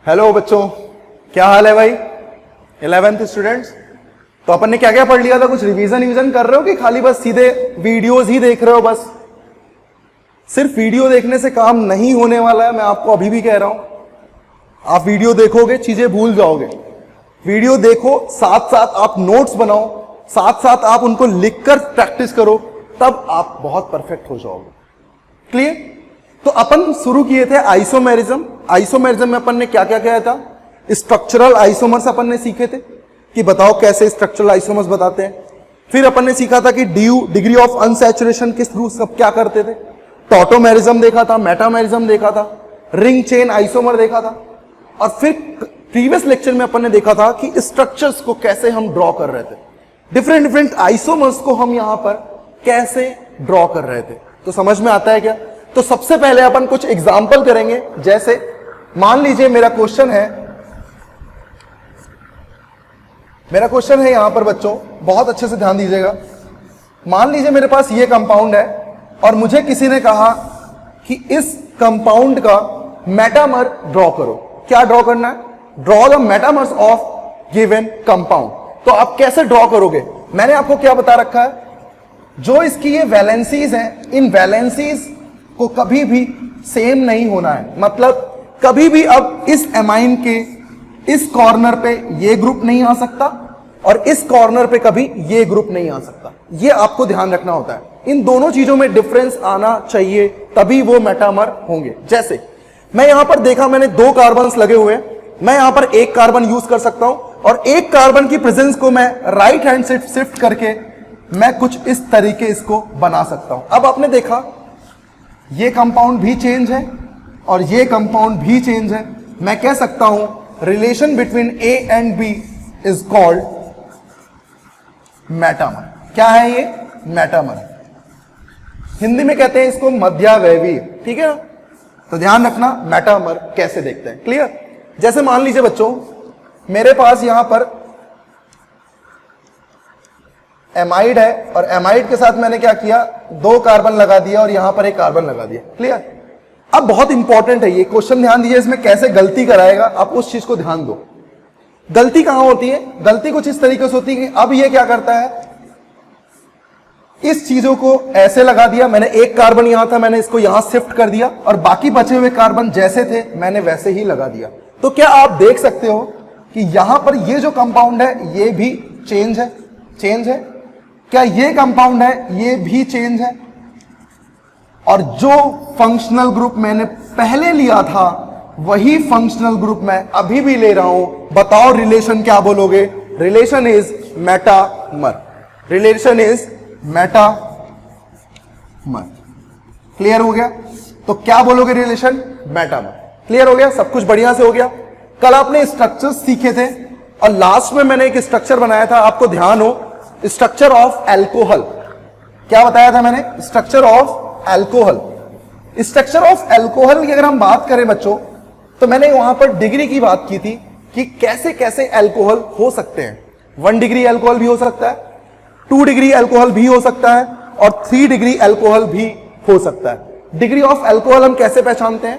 Hello बच्चों, क्या हाल है भाई? 11th students. तो अपन ने क्या क्या पढ़ लिया था? कुछ रिवीजन कर रहे हो कि खाली बस सीधे वीडियोस ही देख रहे हो? बस सिर्फ वीडियो देखने से काम नहीं होने वाला है, मैं आपको अभी भी कह रहा हूं। आप वीडियो देखोगे चीजें भूल जाओगे। वीडियो देखो, साथ साथ आप नोट्स बनाओ, साथ साथ आप उनको लिखकर प्रैक्टिस करो, तब आप बहुत परफेक्ट हो जाओगे। क्लियर? तो अपन शुरू किए थे आइसोमेरिज्म। आइसोमेरिज्म में अपन ने क्या क्या किया था? स्ट्रक्चरल आइसोमर्स अपन ने सीखे थे कि बताओ कैसे स्ट्रक्चरल आइसोमर्स बताते हैं। फिर अपन ने सीखा था कि ड्यू डिग्री ऑफ अनसैचुरेशन के थ्रू सब क्या करते थे। टॉटोमेरिज्म देखा था, मेटामेरिज्म देखा था, रिंग चेन आइसोमर देखा था। और फिर प्रीवियस लेक्चर में अपन ने देखा था कि स्ट्रक्चर्स को कैसे हम ड्रॉ कर रहे थे, डिफरेंट आइसोमर्स को हम यहां पर कैसे ड्रॉ कर रहे थे। तो समझ में आता है क्या? तो सबसे पहले अपन कुछ एग्जाम्पल करेंगे। जैसे मान लीजिए मेरा क्वेश्चन है यहां पर बच्चों, बहुत अच्छे से ध्यान दीजिएगा। मान लीजिए मेरे पास ये कंपाउंड है और मुझे किसी ने कहा कि इस कंपाउंड का मेटामर ड्रॉ करो। क्या ड्रॉ करना है? Draw the metamers of given compound. तो आप कैसे ड्रॉ करोगे? मैंने आपको क्या बता रखा है, जो इसकी ये वैलेंसीज हैं, इन वैलेंसीज को कभी भी सेम नहीं होना है। मतलब कभी भी अब इस एमाइन के इस कॉर्नर पे ये ग्रुप नहीं आ सकता और इस कॉर्नर पे कभी ये ग्रुप नहीं आ सकता। ये आपको ध्यान रखना होता है। इन दोनों चीजों में डिफरेंस आना चाहिए, तभी वो मेटामर होंगे। जैसे मैं यहां पर देखा, मैंने 2 कार्बन्स लगे हुए हैं, मैं यहां पर 1 कार्बन यूज कर सकता हूं और 1 कार्बन की प्रेजेंस को मैं राइट हैंड से शिफ्ट करके मैं कुछ इस तरीके इसको बना सकता हूं। अब आपने देखा ये कंपाउंड भी चेंज है और ये कंपाउंड भी चेंज है। मैं कह सकता हूं relation between A and B is called metamer. क्या है ये? मेटामर। हिंदी में कहते हैं इसको मध्यावयवी। ठीक है ना? तो ध्यान रखना मेटामर कैसे देखते हैं। क्लियर? जैसे मान लीजिए बच्चों, मेरे पास यहां पर एमाइड है और एमाइड के साथ मैंने क्या किया, 2 कार्बन लगा दिया और यहां पर 1 कार्बन लगा दिया। क्लियर? अब बहुत इंपॉर्टेंट है ये क्वेश्चन, ध्यान दीजिए। इसमें कैसे गलती कराएगा, आप उस चीज को ध्यान दो। गलती कहां होती है? गलती कुछ इस तरीके से होती है कि अब ये क्या करता है, इस चीजों को ऐसे लगा दिया। मैंने 1 कार्बन यहां था, मैंने इसको यहां शिफ्ट कर दिया और बाकी बचे हुए कार्बन जैसे थे मैंने वैसे ही लगा दिया। तो क्या आप देख सकते हो कि यहां पर ये जो कंपाउंड है ये भी चेंज है। क्या ये कंपाउंड है ये भी चेंज है? और जो फंक्शनल ग्रुप मैंने पहले लिया था वही फंक्शनल ग्रुप मैं अभी भी ले रहा हूं। बताओ रिलेशन क्या बोलोगे? Relation is metamer. Relation is metamer. Clear हो गया? तो क्या बोलोगे? Relation metamer. क्लियर हो गया? सब कुछ बढ़िया से हो गया। कल आपने स्ट्रक्चर्स सीखे थे और लास्ट में मैंने एक स्ट्रक्चर बनाया था, आपको ध्यान हो, स्ट्रक्चर ऑफ एल्कोहल। क्या बताया था मैंने? Structure of alcohol. Structure of alcohol की अगर हम बात करें बच्चों, तो मैंने वहां पर डिग्री की बात की थी कि कैसे कैसे एल्कोहल हो सकते हैं। 1 डिग्री एल्कोहल भी हो सकता है, 2 डिग्री एल्कोहल भी हो सकता है और 3 डिग्री एल्कोहल भी हो सकता है। डिग्री ऑफ एल्कोहल हम कैसे पहचानते हैं?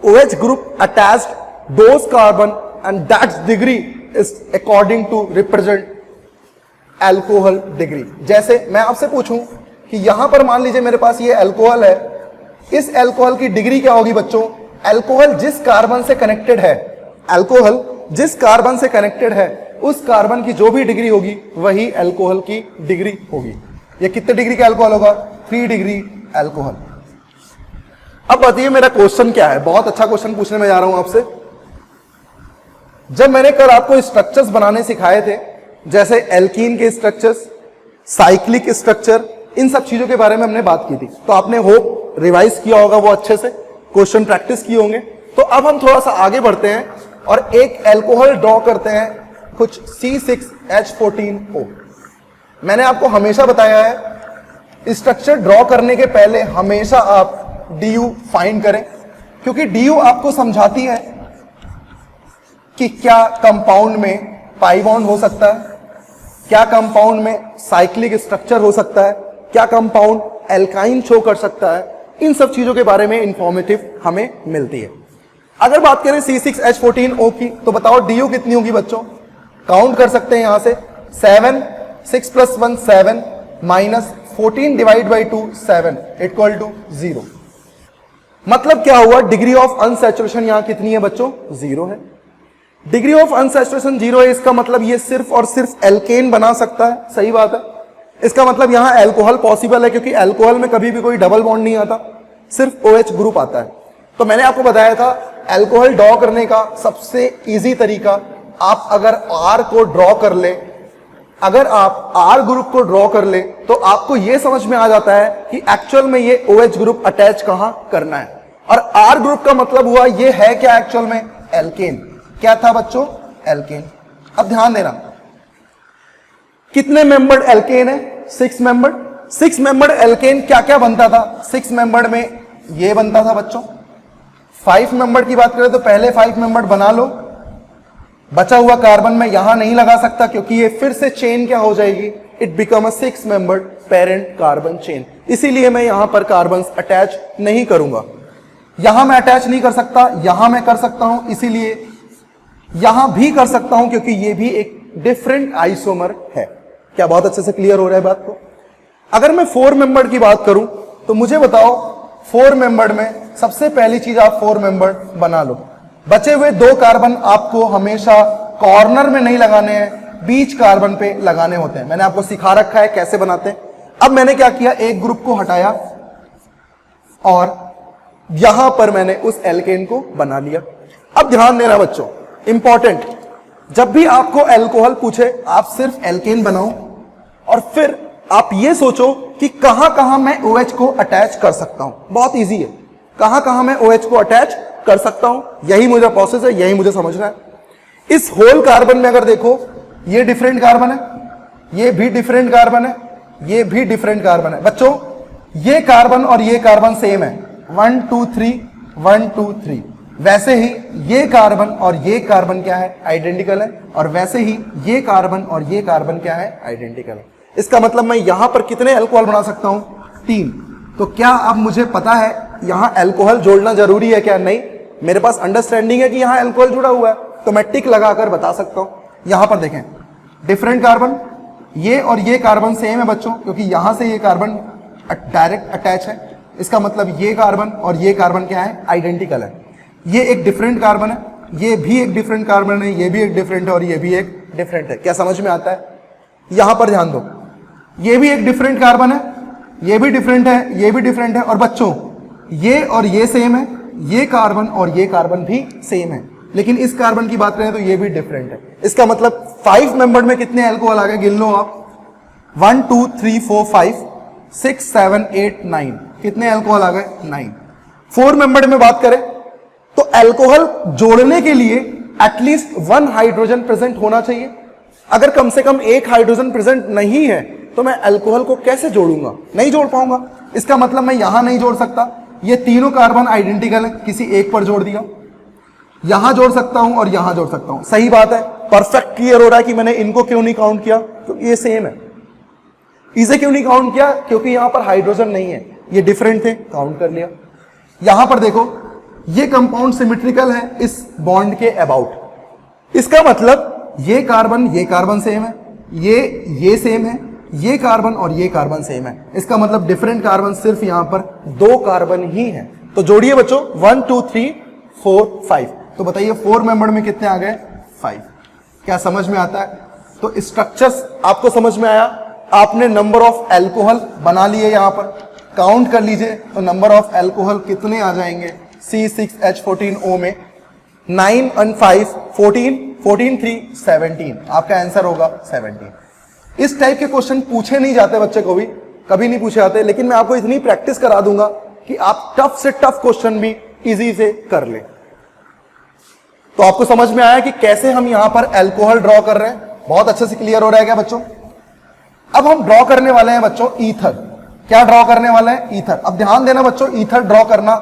OH group attached those carbon and that's degree is according to represent alcohol degree. जैसे मैं आपसे पूछूं कि यहां पर मान लीजिए मेरे पास ये एल्कोहल है, इस एल्कोहल की डिग्री क्या होगी बच्चों? एल्कोहल जिस कार्बन से कनेक्टेड है, एल्कोहल जिस कार्बन से कनेक्टेड है उस कार्बन की जो भी डिग्री होगी वही एल्कोहल की डिग्री होगी। ये कितने डिग्री का एल्कोहल होगा? 3 डिग्री एल्कोहल। अब बताइए मेरा क्वेश्चन क्या है? बहुत अच्छा क्वेश्चन पूछने में जा रहा हूं आपसे। जब मैंने कल आपको स्ट्रक्चर्स बनाने सिखाए थे, जैसे एल्कीन के स्ट्रक्चर्स, साइक्लिक स्ट्रक्चर, इन सब चीजों के बारे में हमने बात की थी, तो आपने होप रिवाइज किया होगा, वो अच्छे से क्वेश्चन प्रैक्टिस किए होंगे। तो अब हम थोड़ा सा आगे बढ़ते हैं और एक एल्कोहल ड्रॉ करते हैं, कुछ C6H14O। मैंने आपको हमेशा बताया है स्ट्रक्चर ड्रॉ करने के पहले हमेशा आप DU फाइंड करें, क्योंकि DU आपको समझाती है कि क्या कंपाउंड में पाई बॉन्ड हो सकता है, क्या कंपाउंड में साइक्लिक स्ट्रक्चर हो सकता है, क्या कंपाउंड एल्काइन शो कर सकता है, इन सब चीजों के बारे में इंफॉर्मेटिव हमें मिलती है। अगर बात करें C6H14O की, तो बताओ DU कितनी होगी बच्चों? काउंट कर सकते हैं यहां से, 7, 6 + 1 7 minus 14 divide by 2 7 equal to 0। मतलब क्या हुआ? डिग्री ऑफ अनसैचुरेशन यहां कितनी है बच्चों? 0 है। डिग्री ऑफ अनसैचुरेशन 0 है, इसका मतलब ये सिर्फ और सिर्फ एल्केन बना सकता है। सही बात है। इसका मतलब यहां अल्कोहल पॉसिबल है, क्योंकि अल्कोहल में कभी भी कोई डबल बॉन्ड नहीं आता, सिर्फ OH ग्रुप आता है। तो मैंने आपको बताया था अल्कोहल ड्रॉ करने का सबसे इजी तरीका, आप अगर R को ड्रॉ कर ले, अगर आप R ग्रुप को ड्रॉ कर ले, तो आपको यह समझ में आ जाता है कि एक्चुअल में ये OH ग्रुप अटैच कहां करना है। और R ग्रुप का मतलब हुआ ये है क्या एक्चुअल में? एल्केन। क्या था बच्चों? एल्केन। अब ध्यान देना, कितने मेंबर्ड एल्केन है? 6 मेंबर्ड। 6 मेंबर्ड एल्केन क्या क्या बनता था? 6 मेंबर्ड में ये बनता था बच्चों। 5 मेंबर्ड की बात करें तो पहले 5 मेंबर्ड बना लो, बचा हुआ कार्बन मैं यहां नहीं लगा सकता, क्योंकि ये फिर से चेन क्या हो जाएगी? It become a 6 membered parent carbon chain. इसीलिए मैं यहां पर कार्बन अटैच नहीं करूंगा। यहां मैं अटैच नहीं कर सकता, यहां मैं कर सकता हूं, इसीलिए यहां भी कर सकता हूं, क्योंकि ये भी एक डिफरेंट आइसोमर है। क्या बहुत अच्छे से क्लियर हो रहा है बात को? अगर मैं 4 मेंबर्ड की बात करूं तो मुझे बताओ 4 मेंबर्ड में सबसे पहली चीज आप 4 मेंबर्ड बना लो। बचे हुए 2 कार्बन आपको हमेशा कॉर्नर में नहीं लगाने हैं, बीच कार्बन पे लगाने होते हैं। मैंने आपको सिखा रखा है कैसे बनाते हैं। अब मैंने क्या किया, एक ग्रुप को हटाया और यहां पर मैंने उस एल्केन को बना लिया। अब ध्यान देना बच्चों, इंपॉर्टेंट, जब भी आपको अल्कोहल पूछे आप सिर्फ एल्केन बनाओ और फिर आप ये सोचो कि कहां कहां मैं OH को अटैच कर सकता हूं। बहुत इजी है, कहां कहां मैं OH को अटैच कर सकता हूं, यही मुझे प्रोसेस है, यही मुझे समझना है। इस होल कार्बन में अगर देखो, ये डिफरेंट कार्बन है, ये भी डिफरेंट कार्बन है, ये भी डिफरेंट कार्बन है। बच्चों ये कार्बन और ये कार्बन सेम है, 1 2 3 1 2 3। वैसे ही ये कार्बन और ये कार्बन क्या है? आइडेंटिकल है। और वैसे ही ये कार्बन और ये कार्बन क्या है? आइडेंटिकल है। इसका मतलब मैं यहां पर कितने अल्कोहल बना सकता हूं? 3। तो क्या अब मुझे पता है यहां अल्कोहल जोड़ना जरूरी है क्या? नहीं, मेरे पास अंडरस्टैंडिंग है कि यहां अल्कोहल जुड़ा हुआ है, तो मैं टिक लगाकर बता सकता हूं। यहां पर देखें, डिफरेंट कार्बन, ये और ये कार्बन सेम है बच्चों, क्योंकि यहां से ये कार्बन डायरेक्ट अटैच है। इसका मतलब ये कार्बन और ये कार्बन क्या है? आइडेंटिकल है। ये एक डिफरेंट कार्बन है, ये भी एक डिफरेंट कार्बन है, ये भी एक डिफरेंट है और ये भी एक डिफरेंट है। क्या समझ में आता है? यहां पर ध्यान दो, ये भी एक डिफरेंट कार्बन है, ये भी डिफरेंट है, ये भी डिफरेंट है। और बच्चों ये और ये सेम है, ये कार्बन और ये कार्बन भी सेम है, लेकिन इस कार्बन की बात करें तो ये भी डिफरेंट है। इसका मतलब 5 मेंबर्ड में कितने अल्कोहल आ गए? गिन लो आप, 1 2 3 4 5 6 7 8 9। कितने अल्कोहल आ गए? 9। 4 मेंबर्ड में बात करें तो अल्कोहल जोड़ने के लिए एटलीस्ट 1 हाइड्रोजन प्रेजेंट होना चाहिए। अगर कम से कम 1 हाइड्रोजन प्रेजेंट नहीं है तो मैं अल्कोहल को कैसे जोड़ूंगा? नहीं जोड़ पाऊंगा। इसका मतलब मैं यहां नहीं जोड़ सकता, ये तीनों कार्बन आइडेंटिकल है, किसी एक पर जोड़ दिया। यहां जोड़ सकता हूं और यहां जोड़ सकता हूं। सही बात है, परफेक्ट क्लियर हो रहा है कि मैंने इनको क्यों नहीं काउंट किया, क्योंकि ये सेम है। इसे क्यों नहीं काउंट किया? क्योंकि यहां पर हाइड्रोजन नहीं है, ये डिफरेंट थे, काउंट कर लिया। यहां पर देखो, ये कंपाउंड सिमेट्रिकल है इस बॉन्ड के अबाउट। इसका मतलब ये कार्बन सेम है, ये सेम है, ये कार्बन और ये कार्बन सेम है। इसका मतलब डिफरेंट कार्बन सिर्फ यहां पर 2 कार्बन ही है। तो जोड़िए बच्चों, 1 2 3 4 5। तो बताइए 4 मेंबर में कितने आ गए? 5। क्या समझ में आता है? तो स्ट्रक्चर्स आपको समझ में आया। आपने नंबर ऑफ अल्कोहल बना लिए, यहां पर काउंट कर लीजिए तो नंबर ऑफ अल्कोहल कितने आ जाएंगे C6H14O में? 9 and 5 14, 14 3 17। आपका आंसर होगा 17। इस टाइप के क्वेश्चन पूछे नहीं जाते बच्चे को भी, कभी नहीं पूछे जाते, लेकिन मैं आपको इतनी प्रैक्टिस करा दूंगा कि आप टफ से टफ क्वेश्चन भी इजी से कर ले। तो आपको समझ में आया कि कैसे हम यहां पर अल्कोहल ड्रॉ कर रहे हैं? बहुत अच्छे से क्लियर हो रहा है क्या बच्चों? अब हम ड्रॉ करने वाले हैं बच्चों ईथर। क्या ड्रॉ करने वाले हैं? ईथर। अब ध्यान देना बच्चों, ईथर ड्रॉ करना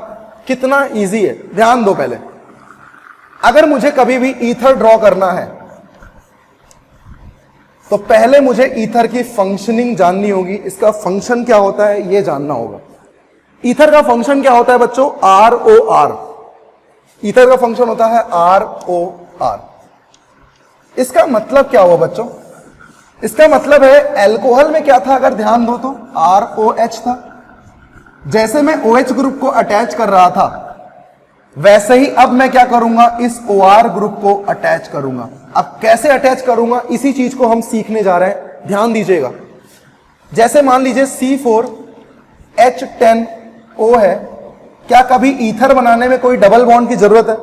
कितना इजी है, ध्यान दो। पहले अगर मुझे कभी भी ईथर ड्रॉ करना है तो पहले मुझे ईथर की फंक्शनिंग जाननी होगी। इसका फंक्शन क्या होता है ये जानना होगा। ईथर का फंक्शन क्या होता है बच्चों? ROR। ईथर का फंक्शन होता है ROR। इसका मतलब क्या हुआ बच्चों? इसका मतलब है अल्कोहल में क्या था, अगर ध्यान दो तो ROH था। जैसे मैं OH ग्रुप को अटैच कर रहा था, वैसे ही अब मैं क्या करूंगा, इस OR ग्रुप को अटैच करूंगा। अब कैसे अटैच करूंगा, इसी चीज को हम सीखने जा रहे हैं, ध्यान दीजिएगा। जैसे मान लीजिए C4H10O है, क्या कभी ईथर बनाने में कोई डबल बॉन्ड की जरूरत है?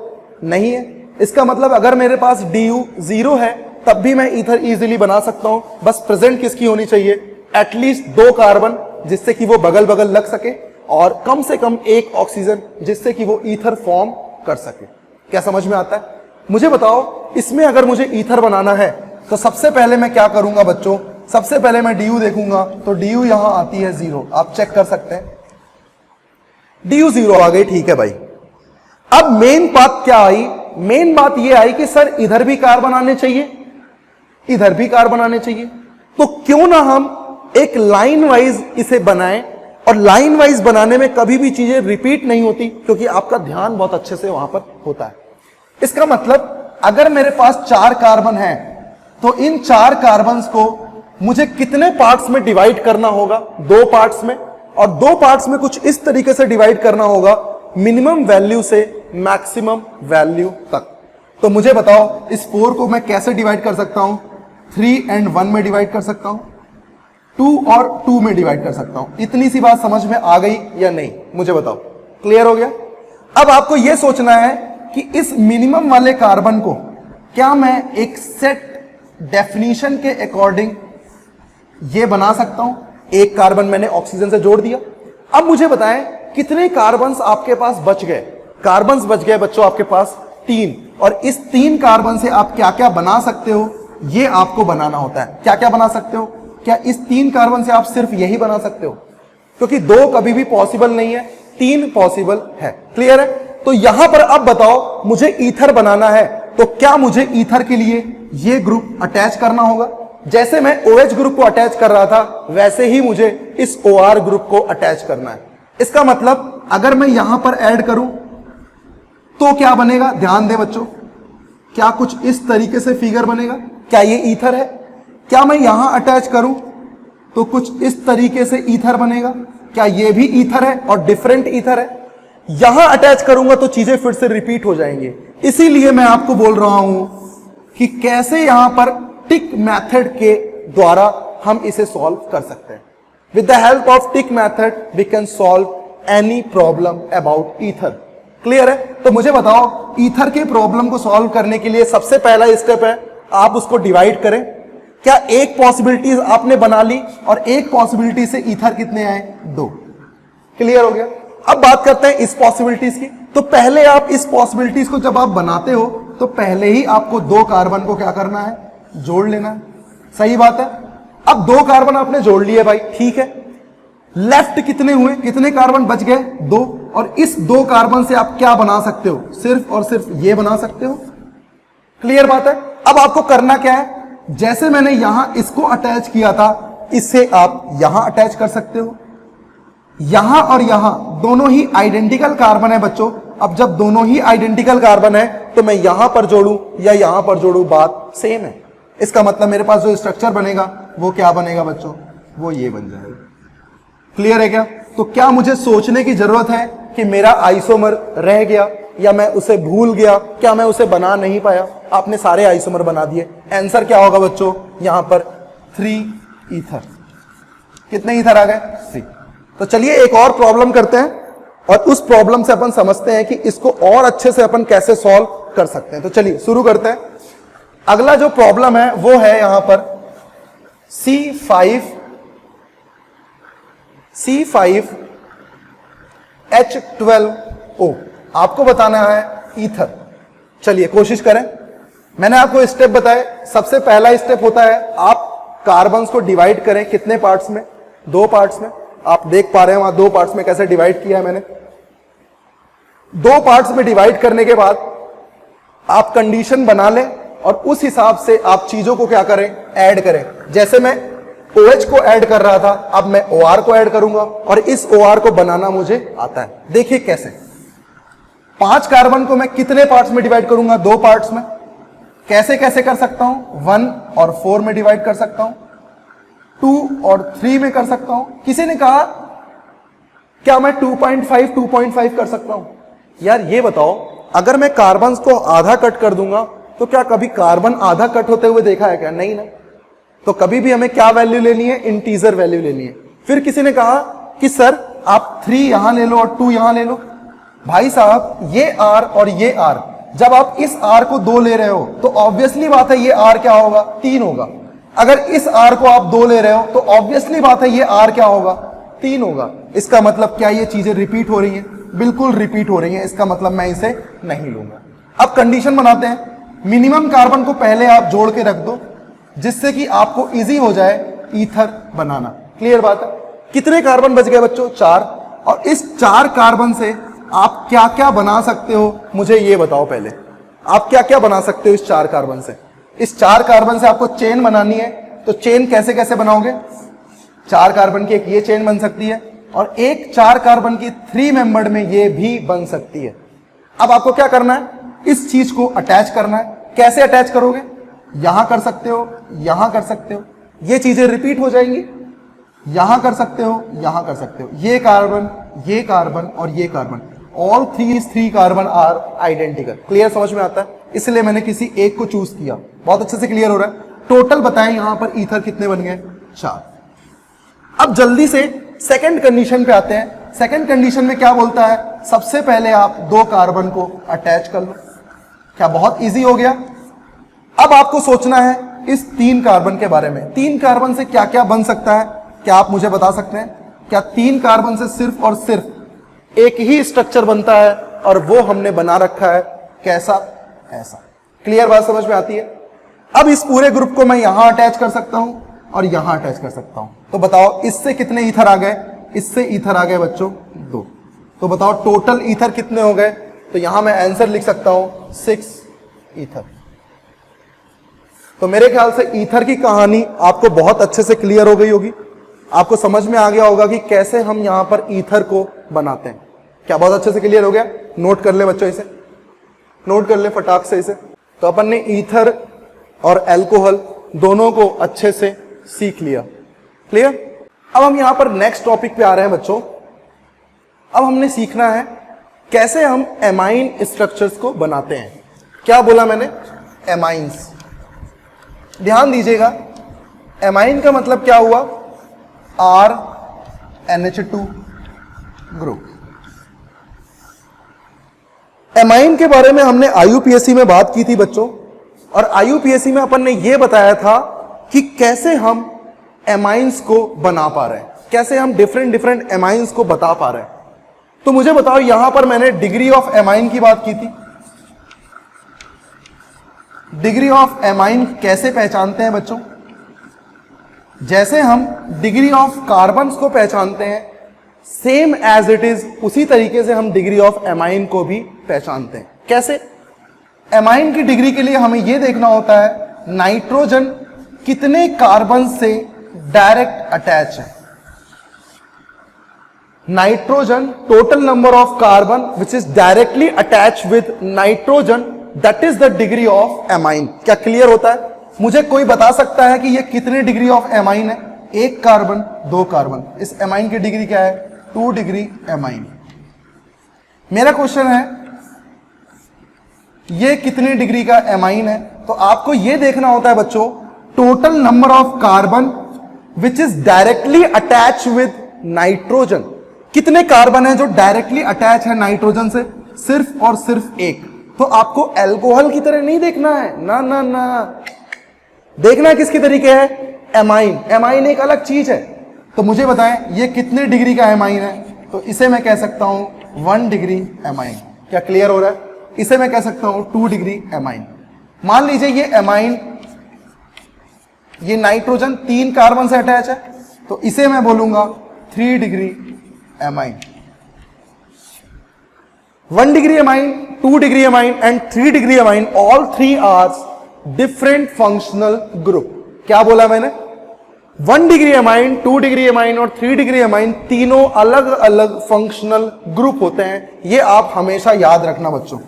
नहीं है। इसका मतलब अगर मेरे पास DU 0 है तब भी मैं ईथर इजीली बना सकता हूं। बस प्रेजेंट किसकी होनी चाहिए? एटलीस्ट 2 कार्बन, जिससे कि वो बगल बगल लग सके, और कम से कम 1 ऑक्सीजन, जिससे कि वो ईथर फॉर्म कर सके। क्या समझ में आता है? मुझे बताओ, इसमें अगर मुझे ईथर बनाना है तो सबसे पहले मैं क्या करूंगा बच्चों? सबसे पहले मैं DU देखूंगा, तो DU यहां आती है 0, आप चेक कर सकते हैं। DU 0 आ गई, ठीक है भाई। अब मेन बात क्या आई? मेन बात यह आई कि सर इधर भी कार्बन आने चाहिए, इधर भी कार्बन आने चाहिए, तो क्यों ना हम एक लाइन वाइज इसे बनाएं। और लाइन वाइज बनाने में कभी भी चीजें रिपीट नहीं होती, क्योंकि आपका ध्यान बहुत अच्छे से वहां पर होता है। इसका मतलब अगर मेरे पास 4 कार्बन है तो इन 4 कार्बन्स को मुझे कितने पार्ट्स में डिवाइड करना होगा? 2 पार्ट्स में, और 2 पार्ट्स में कुछ इस तरीके से डिवाइड करना होगा, मिनिमम वैल्यू से मैक्सिमम वैल्यू तक। तो मुझे बताओ, इस 4 को मैं कैसे डिवाइड कर सकता हूं? 3 और 1 में डिवाइड कर सकता हूं, 2 और 2 में डिवाइड कर सकता हूं। इतनी सी बात समझ में आ गई या नहीं? मुझे बताओ, क्लियर हो गया? अब आपको यह सोचना है कि इस मिनिमम वाले कार्बन को क्या मैं एक सेट डेफिनेशन के अकॉर्डिंग ये बना सकता हूं? एक कार्बन मैंने ऑक्सीजन से जोड़ दिया। अब मुझे बताएं कितने कार्बन्स आपके पास बच गए? कार्बन्स बच गए बच्चों आपके पास 3, और इस 3 कार्बन से आप क्या क्या बना सकते हो, ये आपको बनाना होता है। क्या क्या बना सकते हो? क्या इस 3 कार्बन से आप सिर्फ यही बना सकते हो? क्योंकि 2 कभी भी पॉसिबल नहीं है, 3 पॉसिबल है। क्लियर है? तो यहां पर अब बताओ, मुझे ईथर बनाना है, तो क्या मुझे ईथर के लिए ये ग्रुप अटैच करना होगा? जैसे मैं OH ग्रुप को अटैच कर रहा था, वैसे ही मुझे इस OR ग्रुप को अटैच करना है। इसका मतलब अगर मैं यहां पर ऐड करूं तो क्या बनेगा? ध्यान दें बच्चों, क्या कुछ इस तरीके से फिगर बनेगा? क्या ये ईथर है? क्या मैं यहां अटैच करूं तो कुछ इस तरीके से ईथर बनेगा? क्या ये भी ईथर है और डिफरेंट ईथर है? यहां अटैच करूंगा तो चीजें फिर से रिपीट हो जाएंगे। इसीलिए मैं आपको बोल रहा हूं कि कैसे यहां पर टिक मेथड के द्वारा हम इसे सॉल्व कर सकते हैं। With the help of tick method we can solve any problem about ether. Clear है? तो मुझे बताओ, ईथर के प्रॉब्लम को सॉल्व करने के लिए सबसे पहला स्टेप है आप उसको डिवाइड करें। क्या एक पॉसिबिलिटी आपने बना ली और एक पॉसिबिलिटी से ईथर कितने आए? 2। क्लियर हो गया? अब बात करते हैं इस पॉसिबिलिटीज की। तो पहले आप इस पॉसिबिलिटीज को जब आप बनाते हो तो पहले ही आपको 2 कार्बन को क्या करना है? जोड़ लेना है। सही बात है। अब 2 कार्बन आपने जोड़ लिए भाई, ठीक है। लेफ्ट कितने हुए? कितने कार्बन बच गए? 2। और इस 2 कार्बन से आप क्या बना सकते हो? सिर्फ और सिर्फ ये बना सकते हो। क्लियर बात है? अब आपको करना क्या है? जैसे मैंने यहां इसको अटैच किया था, इससे आप यहां अटैच कर सकते हो। यहां और यहां दोनों ही आइडेंटिकल कार्बन है बच्चों। अब जब दोनों ही आइडेंटिकल कार्बन है तो मैं यहां पर जोड़ूं या यहां पर जोड़ूं, बात सेम है। इसका मतलब मेरे पास जो स्ट्रक्चर बनेगा वो क्या बनेगा बच्चों? वो ये बन जाएगा। क्लियर है क्या? तो क्या मुझे सोचने की जरूरत है कि मेरा आइसोमर रह गया या मैं उसे भूल गया? क्या मैं उसे बना नहीं पाया? आपने सारे आइसोमर बना दिए। आंसर क्या होगा बच्चों? यहां पर 3 ईथर। कितने ईथर आ गए? 3। तो चलिए एक और प्रॉब्लम करते हैं और उस प्रॉब्लम से अपन समझते हैं कि इसको और अच्छे से अपन कैसे सॉल्व कर सकते हैं। तो चलिए शुरू करते हैं। अगला जो प्रॉब्लम है वो है यहां पर C5H12O। आपको बताना है ईथर। चलिए कोशिश करें। मैंने आपको स्टेप बताए। सबसे पहला स्टेप होता है आप कार्बन्स को डिवाइड करें। कितने पार्ट्स में? 2 पार्ट्स में। आप देख पा रहे हैं वहां 2 पार्ट्स में कैसे डिवाइड किया है मैंने। 2 पार्ट्स में डिवाइड करने के बाद आप कंडीशन बना लें और उस हिसाब से आप चीजों को क्या करें? ऐड करें। जैसे मैं OH को ऐड कर रहा था, अब मैं OR को ऐड करूंगा और इस OR को बनाना मुझे आता है। देखिए कैसे, 5 कार्बन को मैं कितने पार्ट्स में डिवाइड करूंगा? 2 पार्ट्स में। कैसे कैसे कर सकता हूं? 1 और 4 में डिवाइड कर सकता हूं, 2 और 3 में कर सकता हूं। किसी ने कहा क्या मैं 2.5 कर सकता हूं? यार ये बताओ, अगर मैं कार्बन को आधा कट कर दूंगा तो क्या कभी कार्बन आधा कट होते हुए देखा है क्या? नहीं ना। तो कभी भी हमें क्या वैल्यू लेनी है? इंटीजर वैल्यू लेनी है। फिर किसी ने कहा कि सर आप 3 यहां ले लो और 2 यहां ले लो। भाई साहब, ये R और ये R, जब आप इस R को 2 ले रहे हो तो ऑब्वियसली बात है ये R क्या होगा? 3 होगा। अगर इस R को आप 2 ले रहे हो तो ऑब्वियसली बात है ये R क्या होगा? 3 होगा। इसका मतलब क्या ये चीजें रिपीट हो रही हैं? बिल्कुल रिपीट हो रही हैं। इसका मतलब मैं इसे नहीं लूंगा। अब कंडीशन बनाते हैं, मिनिमम कार्बन को पहले आप जोड़ के रख दो जिससे कि आपको इजी हो जाए ईथर बनाना। क्लियर बात है? कितने कार्बन बच गए बच्चों? 4। और इस 4 कार्बन से आप क्या क्या बना सकते हो मुझे ये बताओ। पहले आप क्या क्या बना सकते हो इस 4 कार्बन से? इस 4 कार्बन से आपको चेन बनानी है, तो चेन कैसे कैसे बनाओगे? 4 कार्बन की एक ये चेन बन सकती है और एक 4 कार्बन की 3 मेंबर्ड में ये भी बन सकती है। अब आपको क्या करना है? इस चीज को अटैच करना है। कैसे अटैच करोगे? यहां कर सकते हो, यहां कर सकते हो, ये चीजें रिपीट हो जाएंगी। यहां कर सकते हो, यहां कर सकते हो। ये कार्बन और ये carbon, all 3 carbon are identical. Clear? समझ में आता है? इसलिए मैंने किसी एक को चूज किया। बहुत अच्छे से क्लियर हो रहा है? टोटल बताएं यहां पर ईथर कितने बन गए? 4। अब जल्दी से सेकंड कंडीशन पे आते हैं। सेकंड कंडीशन में क्या बोलता है? सबसे पहले आप 2 कार्बन को अटैच कर लो। क्या बहुत इजी हो गया? अब आपको सोचना है इस 3 कार्बन के बारे में। 3 कार्बन से क्या क्या बन सकता है? क्या आप मुझे बता सकते हैं? क्या 3 कार्बन से सिर्फ और सिर्फ एक ही स्ट्रक्चर बनता है और वो हमने बना रखा है? कैसा? ऐसा। क्लियर बात समझ में आती है? अब इस पूरे ग्रुप को मैं यहां अटैच कर सकता हूं और यहां अटैच कर सकता हूं। तो बताओ इससे कितने ईथर आ गए? इससे ईथर आ गए बच्चों 2। तो बताओ टोटल ईथर कितने हो गए? तो यहां मैं आंसर लिख सकता हूं 6 ईथर। तो मेरे ख्याल से ईथर की कहानी आपको बहुत अच्छे से क्लियर हो गई होगी। आपको समझ में आ गया होगा कि कैसे हम यहां पर ईथर को बनाते हैं। क्या बहुत अच्छे से क्लियर हो गया? नोट कर ले बच्चों, इसे नोट कर ले फटाक से इसे। तो अपन ने ईथर और अल्कोहल दोनों को अच्छे से सीख लिया। क्लियर? अब हम यहां पर नेक्स्ट टॉपिक पे आ रहे हैं बच्चों। अब हमने सीखना है कैसे हम एमाइन स्ट्रक्चर्स को बनाते हैं। क्या बोला मैंने? एमाइंस। ध्यान दीजिएगा, एमाइन का मतलब क्या हुआ? RNH2 group. एमाइन के बारे में हमने IUPAC में बात की थी बच्चों, और IUPAC में अपन ने यह बताया था कि कैसे हम एमाइंस को बना पा रहे हैं, कैसे हम डिफरेंट एमाइंस को बता पा रहे हैं। तो मुझे बताओ, यहां पर मैंने डिग्री ऑफ एमाइन की बात की थी। डिग्री ऑफ एमाइन कैसे पहचानते हैं बच्चों? जैसे हम डिग्री ऑफ कार्बन्स को पहचानते हैं, सेम एज इट इज उसी तरीके से हम डिग्री ऑफ एमाइन को भी पहचानते हैं। कैसे? एमाइन की डिग्री के लिए हमें यह देखना होता है नाइट्रोजन कितने कार्बन से डायरेक्ट अटैच है। Nitrogen, total number of carbon which is directly attach with nitrogen, that is the degree of amine. क्या क्लियर होता है? मुझे कोई बता सकता है कि ये कितने डिग्री ऑफ एमाइन है? 1 कार्बन 2 कार्बन। इस एमाइन की डिग्री क्या है? 2 डिग्री एमाइन। मेरा क्वेश्चन है ये कितनी डिग्री का एमाइन है? तो आपको यह देखना होता है बच्चों total number of carbon which is directly attach with nitrogen. कितने कार्बन है जो डायरेक्टली अटैच है नाइट्रोजन से? सिर्फ और सिर्फ 1। तो आपको अल्कोहल की तरह नहीं देखना है, ना ना ना, देखना किसकी तरीके है? एमाइन। एमाइन एक अलग चीज है। तो मुझे बताएं ये कितने डिग्री का एमाइन है? तो इसे मैं कह सकता हूं 1 डिग्री एमाइन। क्या क्लियर हो रहा है? इसे मैं कह सकता हूं 2 डिग्री एमाइन। मान लीजिए ये एमाइन, ये नाइट्रोजन 3 कार्बन से अटैच है, तो इसे मैं बोलूंगा 3 degree amine. 1 degree amine, 2 degree amine and 3 degree amine, all 3 are different functional group. क्या बोला मैंने? 1 डिग्री एमाइन, 2 डिग्री एमाइन और 3 डिग्री एमाइन तीनों अलग अलग फंक्शनल ग्रुप होते हैं। ये आप हमेशा याद रखना बच्चों।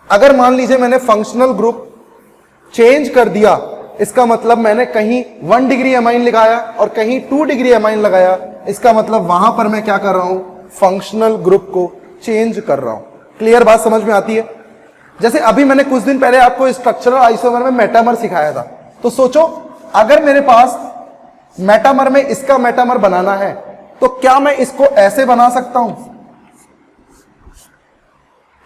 अगर मान लीजिए मैंने फंक्शनल ग्रुप चेंज कर दिया, इसका मतलब मैंने कहीं 1 डिग्री एमाइन लगाया और कहीं 2 डिग्री एमाइन लगाया, इसका मतलब वहां पर मैं क्या कर रहा हूं, फंक्शनल ग्रुप को चेंज कर रहा हूं। क्लियर बात समझ में आती है? जैसे अभी मैंने कुछ दिन पहले आपको स्ट्रक्चरल आइसोमर में मेटामर सिखाया था, तो सोचो अगर मेरे पास मेटामर में इसका मेटामर बनाना है तो क्या मैं इसको ऐसे बना सकता हूं?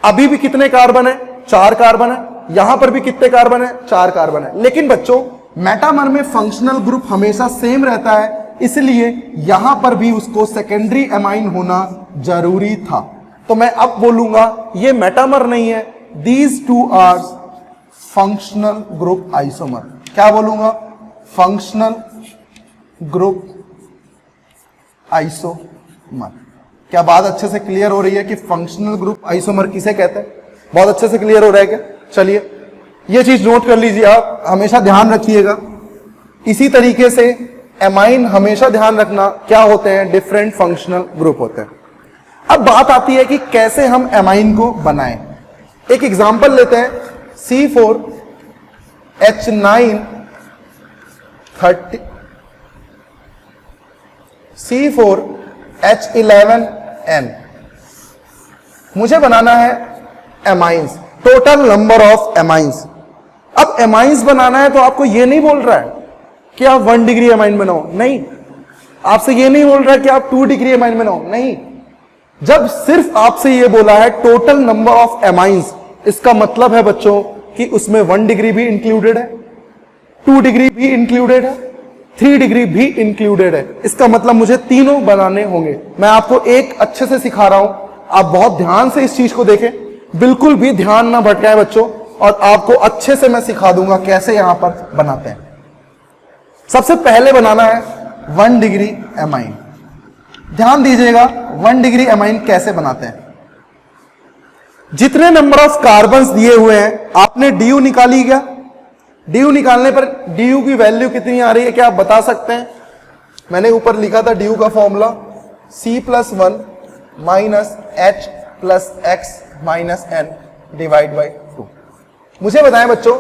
अभी भी कितने कार्बन है? 4 कार्बन है। यहां पर भी कितने कार्बन है? 4 कार्बन है। लेकिन बच्चों मेटामर में फंक्शनल ग्रुप हमेशा सेम रहता है, इसलिए यहां पर भी उसको सेकेंडरी एमाइन होना जरूरी था। तो मैं अब बोलूंगा ये मेटामर नहीं है, these two are functional group isomer. क्या बोलूंगा? Functional group isomer. क्या बात अच्छे से क्लियर हो रही है कि फंक्शनल ग्रुप आइसोमर किसे कहते हैं? बहुत अच्छे से क्लियर हो रहा है क्या? चलिए ये चीज नोट कर लीजिए, आप हमेशा ध्यान रखिएगा। इसी तरीके से एमाइन हमेशा ध्यान रखना क्या होते हैं, डिफरेंट फंक्शनल ग्रुप होते हैं। अब बात आती है कि कैसे हम एमाइन को बनाएं। एक एग्जांपल लेते हैं, C4H11N। मुझे बनाना है amines, total number of amines. अब एमाइंस बनाना है तो आपको यह नहीं बोल रहा है कि आप 1 डिग्री एमाइन बनाओ, नहीं। आपसे यह नहीं बोल रहा है कि आप 2 डिग्री एमाइन बनाओ, नहीं। जब सिर्फ आपसे यह बोला है टोटल नंबर ऑफ एमाइंस, इसका मतलब है बच्चों कि उसमें 1 डिग्री भी इंक्लूडेड है, 2 डिग्री भी इंक्लूडेड है, 3 डिग्री भी इंक्लूडेड है। इसका मतलब मुझे तीनों बनाने होंगे। मैं आपको एक अच्छे से सिखा रहा हूं, आप बहुत ध्यान से इस चीज को देखें, बिल्कुल भी ध्यान ना भटकाए बच्चों, और आपको अच्छे से मैं सिखा दूंगा कैसे यहां पर बनाते हैं। सबसे पहले बनाना है 1 डिग्री एमाइन। ध्यान दीजिएगा 1 डिग्री एमाइन कैसे बनाते हैं। जितने नंबर ऑफ कार्बन्स दिए हुए हैं आपने DU निकाली क्या? DU निकालने पर DU की वैल्यू कितनी आ रही है, क्या आप बता सकते हैं? मैंने ऊपर लिखा था DU का formula C+1 minus H plus X minus N divide by 2। मुझे बताएं बच्चों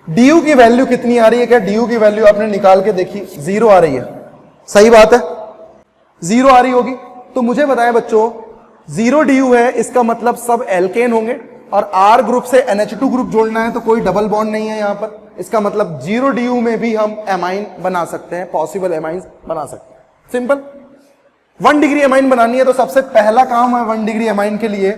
DU की वैल्यू कितनी आ रही है? क्या DU की वैल्यू आपने निकाल के देखी? 0 आ रही है। सही बात है, 0 आ रही होगी। तो मुझे बताएं बच्चों 0 DU है, इसका मतलब सब एल्केन होंगे, और R ग्रुप से NH2 ग्रुप जोड़ना है तो कोई डबल बॉन्ड नहीं है यहां पर। इसका मतलब 0 DU में भी हम एमाइन बना सकते हैं, पॉसिबल एमाइन बना सकते हैं। सिंपल। 1 डिग्री एमाइन बनानी है तो सबसे पहला काम है 1 डिग्री एमाइन के लिए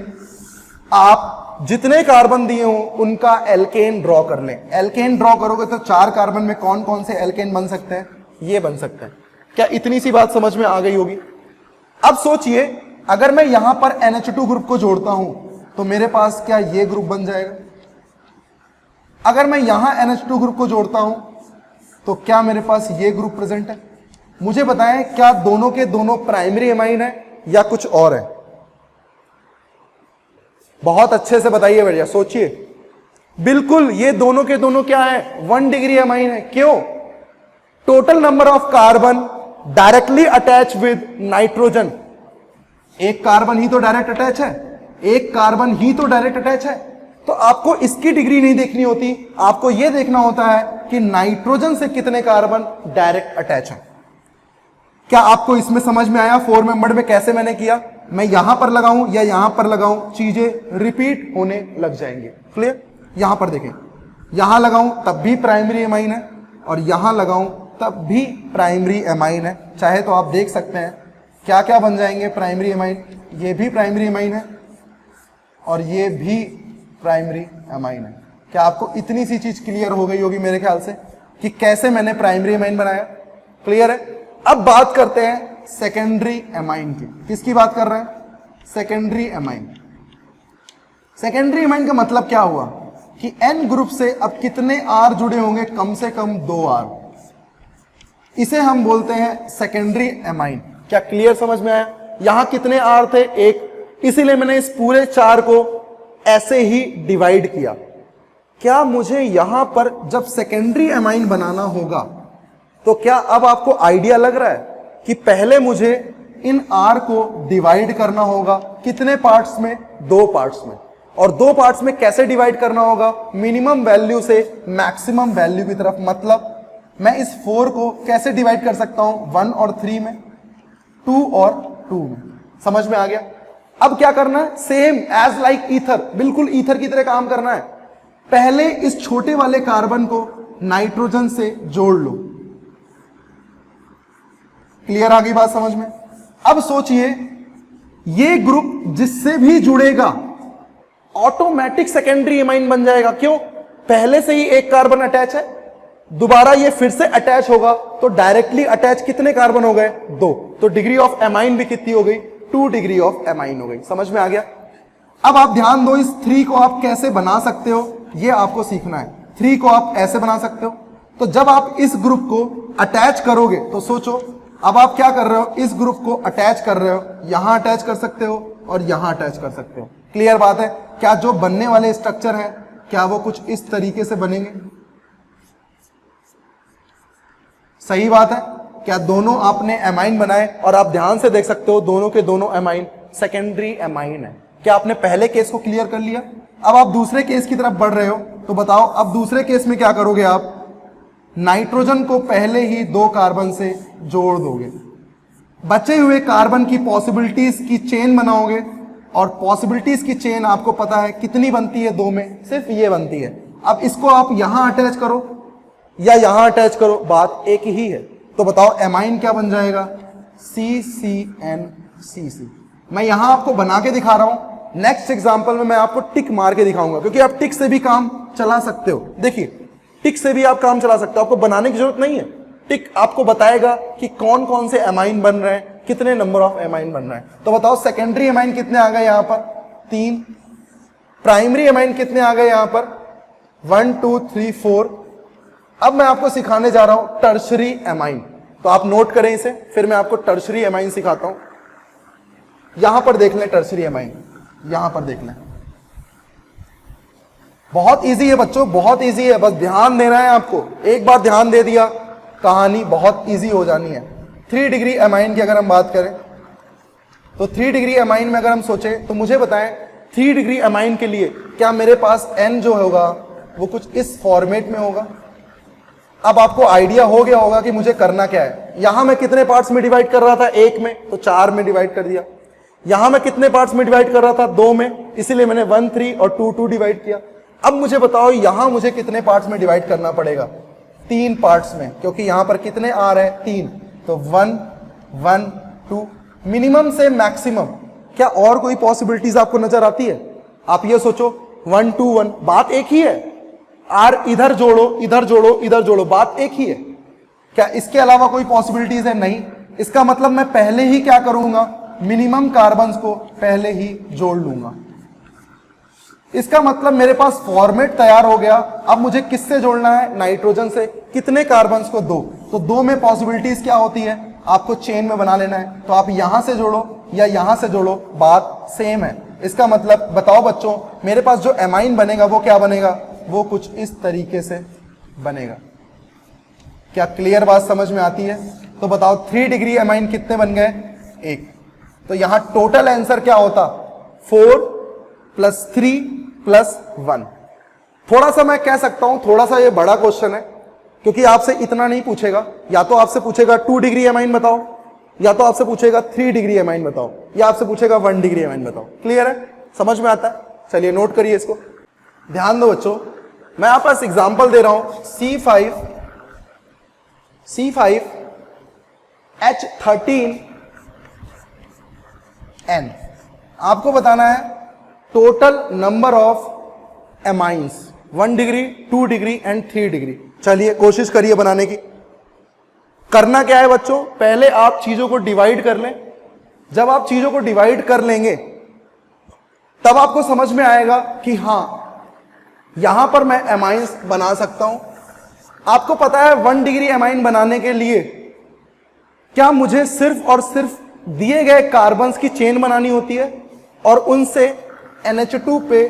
आप जितने कार्बन दिए हो उनका एल्केन ड्रॉ कर लें। एल्केन ड्रॉ करोगे तो 4 कार्बन में कौन कौन से एल्केन बन सकते हैं? ये बन सकते हैं। क्या इतनी सी बात समझ में आ गई होगी? अब सोचिए अगर मैं यहां पर NH2 ग्रुप को जोड़ता हूं तो मेरे पास क्या ये ग्रुप बन जाएगा? अगर मैं यहां NH2 ग्रुप को जोड़ता हूं तो क्या मेरे पास ये ग्रुप प्रेजेंट है? मुझे बताएं क्या दोनों के दोनों प्राइमरी एमाइन है या कुछ और है? बहुत अच्छे से बताइए भैया, सोचिए। बिल्कुल, ये दोनों के दोनों क्या है? 1 डिग्री एमाइन है। क्यों? Total number of carbon directly attach with nitrogen. एक कार्बन ही तो डायरेक्ट अटैच है, एक कार्बन ही तो डायरेक्ट अटैच है। तो आपको इसकी डिग्री नहीं देखनी होती, आपको यह देखना होता है कि नाइट्रोजन से कितने कार्बन डायरेक्ट अटैच है। क्या आपको इसमें समझ में आया 4 मेंबर में कैसे मैंने किया? मैं यहां पर लगाऊं या यहां पर लगाऊं, चीजें रिपीट होने लग जाएंगे। क्लियर? यहां पर देखें, यहां लगाऊं तब भी प्राइमरी एमाइन है, और यहां लगाऊं तब भी प्राइमरी एमाइन है। चाहे तो आप देख सकते हैं क्या क्या बन जाएंगे प्राइमरी एमाइन। ये भी प्राइमरी एमाइन है और ये भी प्राइमरी एमाइन है। क्या आपको इतनी सी चीज क्लियर हो गई होगी मेरे ख्याल से कि कैसे मैंने प्राइमरी एमाइन बनाया? क्लियर है? अब बात करते हैं सेकेंडरी एमाइन की। किसकी बात कर रहे हैं? Secondary amine. सेकेंडरी एमाइन का मतलब क्या हुआ कि N ग्रुप से अब कितने R जुड़े होंगे? कम से कम 2 R। इसे हम बोलते हैं सेकेंडरी एमाइन। क्या क्लियर समझ में आया? यहां कितने R थे? 1, इसीलिए मैंने इस पूरे 4 को ऐसे ही डिवाइड किया। क्या मुझे यहां पर जब सेकेंडरी एमाइन बनाना होगा तो क्या अब आपको आइडिया लग रहा है कि पहले मुझे इन R को डिवाइड करना होगा कितने पार्ट्स में? 2 पार्ट्स में। और 2 पार्ट्स में कैसे डिवाइड करना होगा? मिनिमम वैल्यू से मैक्सिमम वैल्यू की तरफ। मतलब मैं इस 4 को कैसे डिवाइड कर सकता हूं? 1 और 3 में, 2 और 2 में। समझ में आ गया? अब क्या करना है? सेम एज लाइक ईथर, बिल्कुल ईथर की तरह काम करना है। पहले इस छोटे वाले कार्बन को नाइट्रोजन से जोड़ लो। क्लियर आ गई बात समझ में? अब सोचिए, ये ग्रुप जिससे भी जुड़ेगा ऑटोमेटिक सेकेंडरी एमाइन बन जाएगा। क्यों? पहले से ही एक कार्बन अटैच है, दोबारा ये फिर से अटैच होगा तो डायरेक्टली अटैच कितने कार्बन हो गए? 2। तो डिग्री ऑफ एमाइन भी कितनी हो गई? 2 डिग्री ऑफ एमाइन हो गई। समझ में आ गया? अब आप ध्यान दो, इस 3 को आप कैसे बना सकते हो ये आपको सीखना है। 3 को आप ऐसे बना सकते हो। तो जब आप इस ग्रुप को अटैच करोगे तो सोचो, अब आप क्या कर रहे हो? इस ग्रुप को अटैच कर रहे हो, यहां अटैच कर सकते हो और यहां अटैच कर सकते हो। क्लियर बात है? क्या जो बनने वाले स्ट्रक्चर है क्या वो कुछ इस तरीके से बनेंगे? सही बात है? क्या दोनों आपने एमाइन बनाए और आप ध्यान से देख सकते हो दोनों के दोनों एमाइन सेकेंडरी एमाइन है। क्या आपने पहले केस को क्लियर कर लिया? अब आप दूसरे केस की तरफ बढ़ रहे हो, तो बताओ अब दूसरे केस में क्या करोगे? आप नाइट्रोजन को पहले ही 2 कार्बन से जोड़ दोगे, बचे हुए कार्बन की पॉसिबिलिटीज की चेन बनाओगे। और पॉसिबिलिटीज की चेन आपको पता है कितनी बनती है? 2 में सिर्फ ये बनती है। अब इसको आप यहां अटैच करो या यहां अटैच करो, बात एक ही है। तो बताओ एमाइन क्या बन जाएगा? CCNCC। मैं यहां आपको बना के दिखा रहा हूं, नेक्स्ट एग्जांपल में मैं आपको टिक मार के दिखाऊंगा, क्योंकि आप टिक से भी काम चला सकते हो। देखिए, टिक से भी आप काम चला सकते हो, आपको बनाने की जरूरत नहीं है। टिक आपको बताएगा कि कौन कौन से एमाइन बन रहे हैं, कितने नंबर ऑफ एमाइन बन रहे हैं। तो बताओ सेकेंडरी एमाइन कितने आ गए यहां पर? 3। प्राइमरी एमाइन कितने आ गए यहां पर? 1 2 3 4। अब मैं आपको सिखाने जा रहा हूं टर्शरी एमाइन। तो आप नोट करें इसे, फिर मैं आपको टर्शरी एमाइन सिखाता हूं। यहां पर देख लें टर्शरी एमाइन, यहां पर देख लें। बहुत इजी है बच्चों, बहुत इजी है, बस ध्यान देना है आपको। एक बार ध्यान दे दिया, कहानी बहुत इजी हो जानी है। 3 डिग्री एमाइन की अगर हम बात करें तो 3 डिग्री एमाइन में अगर हम सोचें तो मुझे बताएं 3 डिग्री एमाइन के लिए क्या मेरे पास N जो होगा वो कुछ इस फॉर्मेट में होगा। अब आपको आइडिया हो गया होगा कि मुझे करना क्या है। यहां मैं कितने पार्ट्स में डिवाइड कर रहा था? 1 में, तो 4 में डिवाइड कर दिया। यहां मैं कितने पार्ट्स में डिवाइड कर रहा था? 2 में, इसीलिए मैंने 1 3 और 2 2 डिवाइड किया। अब मुझे बताओ यहां मुझे कितने पार्ट्स में डिवाइड करना पड़ेगा? 3 पार्ट्स में, क्योंकि यहां पर कितने आ रहे हैं? 3। तो 1 1 2, मिनिमम से मैक्सिमम। क्या और कोई पॉसिबिलिटीज आपको नजर आती है? आप ये सोचो 1 2 1, बात एक ही है। R इधर जोड़ो, इधर जोड़ो, इधर जोड़ो, बात एक ही है। क्या इसके अलावा कोई पॉसिबिलिटीज है? नहीं। इसका मतलब मैं पहले ही क्या करूंगा? मिनिमम कार्बन्स को पहले ही जोड़ लूंगा। इसका मतलब मेरे पास फॉर्मेट तैयार हो गया। अब मुझे किससे जोड़ना है? नाइट्रोजन से। कितने कार्बन्स को? 2। तो 2 में पॉसिबिलिटीज क्या होती है? आपको चेन में बना लेना है। तो आप यहां से जोड़ो या यहां से जोड़ो, बात सेम है। इसका मतलब बताओ बच्चों, मेरे पास जो एमाइन बनेगा वो क्या बनेगा? वो कुछ इस तरीके से बनेगा। क्या क्लियर बात समझ में आती है? तो बताओ 3 डिग्री एमाइन कितने बन गए? 1। तो यहां टोटल आंसर क्या होता? 4 + 3 + 1। थोड़ा सा मैं कह सकता हूं, थोड़ा सा ये बड़ा क्वेश्चन है, क्योंकि आपसे इतना नहीं पूछेगा। या तो आपसे पूछेगा 2 डिग्री एमाइन बताओ, या तो आपसे पूछेगा 3 डिग्री एमाइन बताओ, या आपसे पूछेगा 1 डिग्री एमाइन बताओ। क्लियर है? समझ में आता है? चलिए नोट करिए इसको, ध्यान दो बच्चों। मैं आपको एग्जांपल दे रहा हूं C5H13N। आपको बताना है total number of amines 1 degree, 2 degree and 3 degree. चलिए कोशिश करिए बनाने की। करना क्या है बच्चों? पहले आप चीजों को डिवाइड कर लें। जब आप चीजों को डिवाइड कर लेंगे तब आपको समझ में आएगा कि हां यहां पर मैं एमाइंस बना सकता हूं। आपको पता है 1 डिग्री एमाइन बनाने के लिए क्या मुझे सिर्फ और सिर्फ दिए गए कार्बन्स की चेन बनानी होती है और उनसे NH2 पे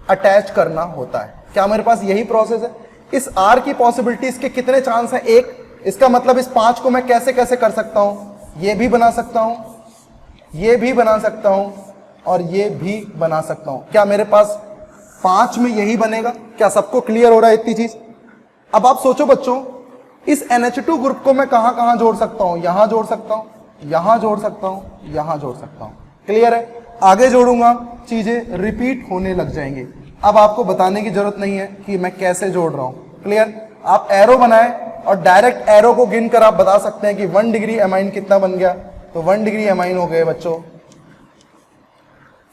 अटैच करना होता है। क्या मेरे पास यही प्रोसेस है? इस R की पॉसिबिलिटीज के कितने चांस हैं? 1। इसका मतलब इस 5 को मैं कैसे कैसे कर सकता हूं, ये भी बना सकता हूं, ये भी बना सकता हूं और ये भी बना सकता हूं। क्या मेरे पास 5 में यही बनेगा? क्या सबको क्लियर हो रहा है इतनी चीज? अब आप सोचो बच्चों, इस NH2 ग्रुप को मैं कहां कहां जोड़ सकता हूं? यहां जोड़ सकता हूं, यहां जोड़ सकता हूं, यहां जोड़ सकता हूं। क्लियर है? आगे जोड़ूंगा चीजें रिपीट होने लग जाएंगी। अब आपको बताने की जरूरत नहीं है कि मैं कैसे जोड़ रहा हूं। क्लियर? आप एरो बनाएं और डायरेक्ट एरो को गिन कर आप बता सकते हैं कि 1 डिग्री एमाइन कितना बन गया। तो 1 डिग्री एमाइन हो गए बच्चों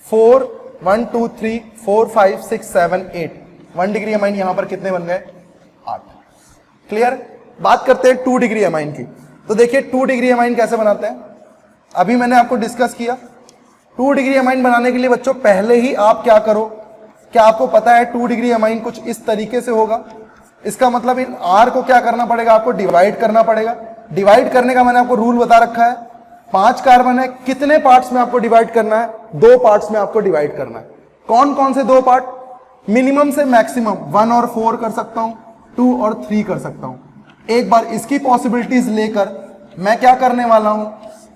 4, 1 2 3 4 5 6 7 8। 1 डिग्री एमाइन यहां पर कितने बन गए? 8। क्लियर? बात करते हैं 2 डिग्री एमाइन की। तो देखिए 2 डिग्री एमाइन कैसे बनाते हैं, अभी मैंने आपको डिस्कस किया। 2 डिग्री एमाइन बनाने के लिए बच्चों पहले ही आप क्या करो, क्या आपको पता है 2 डिग्री एमाइन कुछ इस तरीके से होगा। इसका मतलब इन R को क्या करना पड़ेगा, आपको डिवाइड करना पड़ेगा। डिवाइड करने का मैंने आपको रूल बता रखा है। 5 कार्बन है, कितने पार्ट्स में आपको डिवाइड करना है? 2 पार्ट्स में आपको डिवाइड करना है। कौन कौन से 2 पार्ट? मिनिमम से मैक्सिमम 1 और 4 कर सकता हूं, 2 और 3 कर सकता हूं। एक बार इसकी पॉसिबिलिटीज लेकर मैं क्या करने वाला हूं,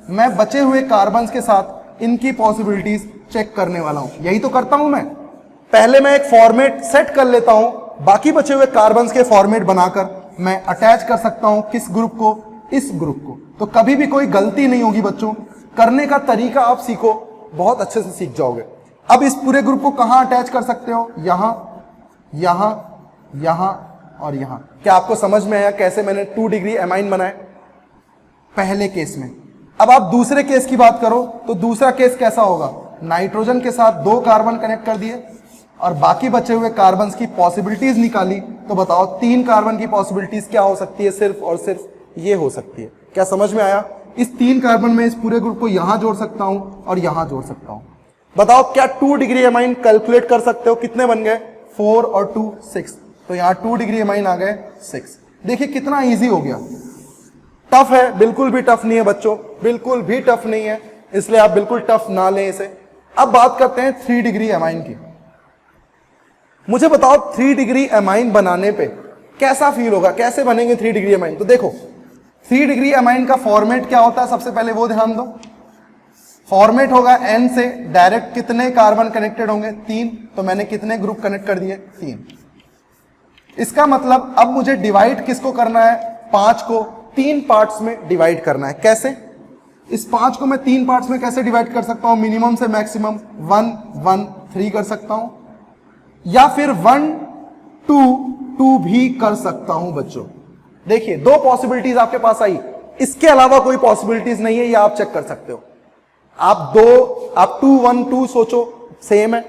मैं बचे हुए कार्बन्स के साथ इनकी पॉसिबिलिटीज चेक करने वाला हूं। यही तो करता हूं मैं। पहले मैं एक फॉर्मेट सेट कर लेता हूं, बाकी बचे हुए कार्बन्स के फॉर्मेट बनाकर मैं अटैच कर सकता हूं किस ग्रुप को, इस ग्रुप को। तो कभी भी कोई गलती नहीं होगी बच्चों। करने का तरीका आप सीखो, बहुत अच्छे से सीख जाओगे। अब इस पूरे ग्रुप को कहां अटैच कर सकते हो? यहां, यहां, यहां और यहां। क्या आपको समझ में आया कैसे मैंने 2 डिग्री एमाइन बनाए पहले केस में? अब आप दूसरे केस की बात करो तो दूसरा केस कैसा होगा? नाइट्रोजन के साथ 2 कार्बन कनेक्ट कर दिए और बाकी बचे हुए कार्बन्स की पॉसिबिलिटीज निकाली। तो बताओ 3 कार्बन की पॉसिबिलिटीज क्या हो सकती है? सिर्फ और सिर्फ ये हो सकती है। क्या समझ में आया? इस 3 कार्बन में इस पूरे ग्रुप को यहां जोड़ सकता हूं और यहां जोड़ सकता हूं। बताओ क्या 2 डिग्री एमाइन कैलकुलेट कर सकते हो? कितने बन गए? 4 और 2 6। तो यहां 2 डिग्री एमाइन आ गए 6। देखिए कितना ईजी हो गया। टफ है? बिल्कुल भी टफ नहीं है बच्चों, बिल्कुल भी टफ नहीं है, इसलिए आप बिल्कुल टफ ना लें इसे। अब बात करते हैं 3 डिग्री एमाइन की। मुझे बताओ 3 डिग्री एमाइन बनाने पे कैसा फील होगा, कैसे बनेंगे 3 डिग्री एमाइन? तो देखो 3 डिग्री एमाइन का फॉर्मेट क्या होता है, सबसे पहले वो ध्यान दो। फॉर्मेट होगा N से डायरेक्ट कितने कार्बन कनेक्टेड होंगे? 3। तो मैंने कितने ग्रुप कनेक्ट कर दिए? 3। इसका मतलब अब मुझे डिवाइड किसको करना है? 5 को 3 पार्ट्स में डिवाइड करना है। कैसे? इस 5 को मैं 3 पार्ट्स में कैसे डिवाइड कर सकता हूं? मिनिमम से मैक्सिमम 1 1 3 कर सकता हूं, या फिर 1 2 2 भी कर सकता हूं बच्चों। देखिए 2 पॉसिबिलिटीज आपके पास आई, इसके अलावा कोई पॉसिबिलिटीज नहीं है, ये आप चेक कर सकते हो। आप 2 1 2 सोचो सेम है,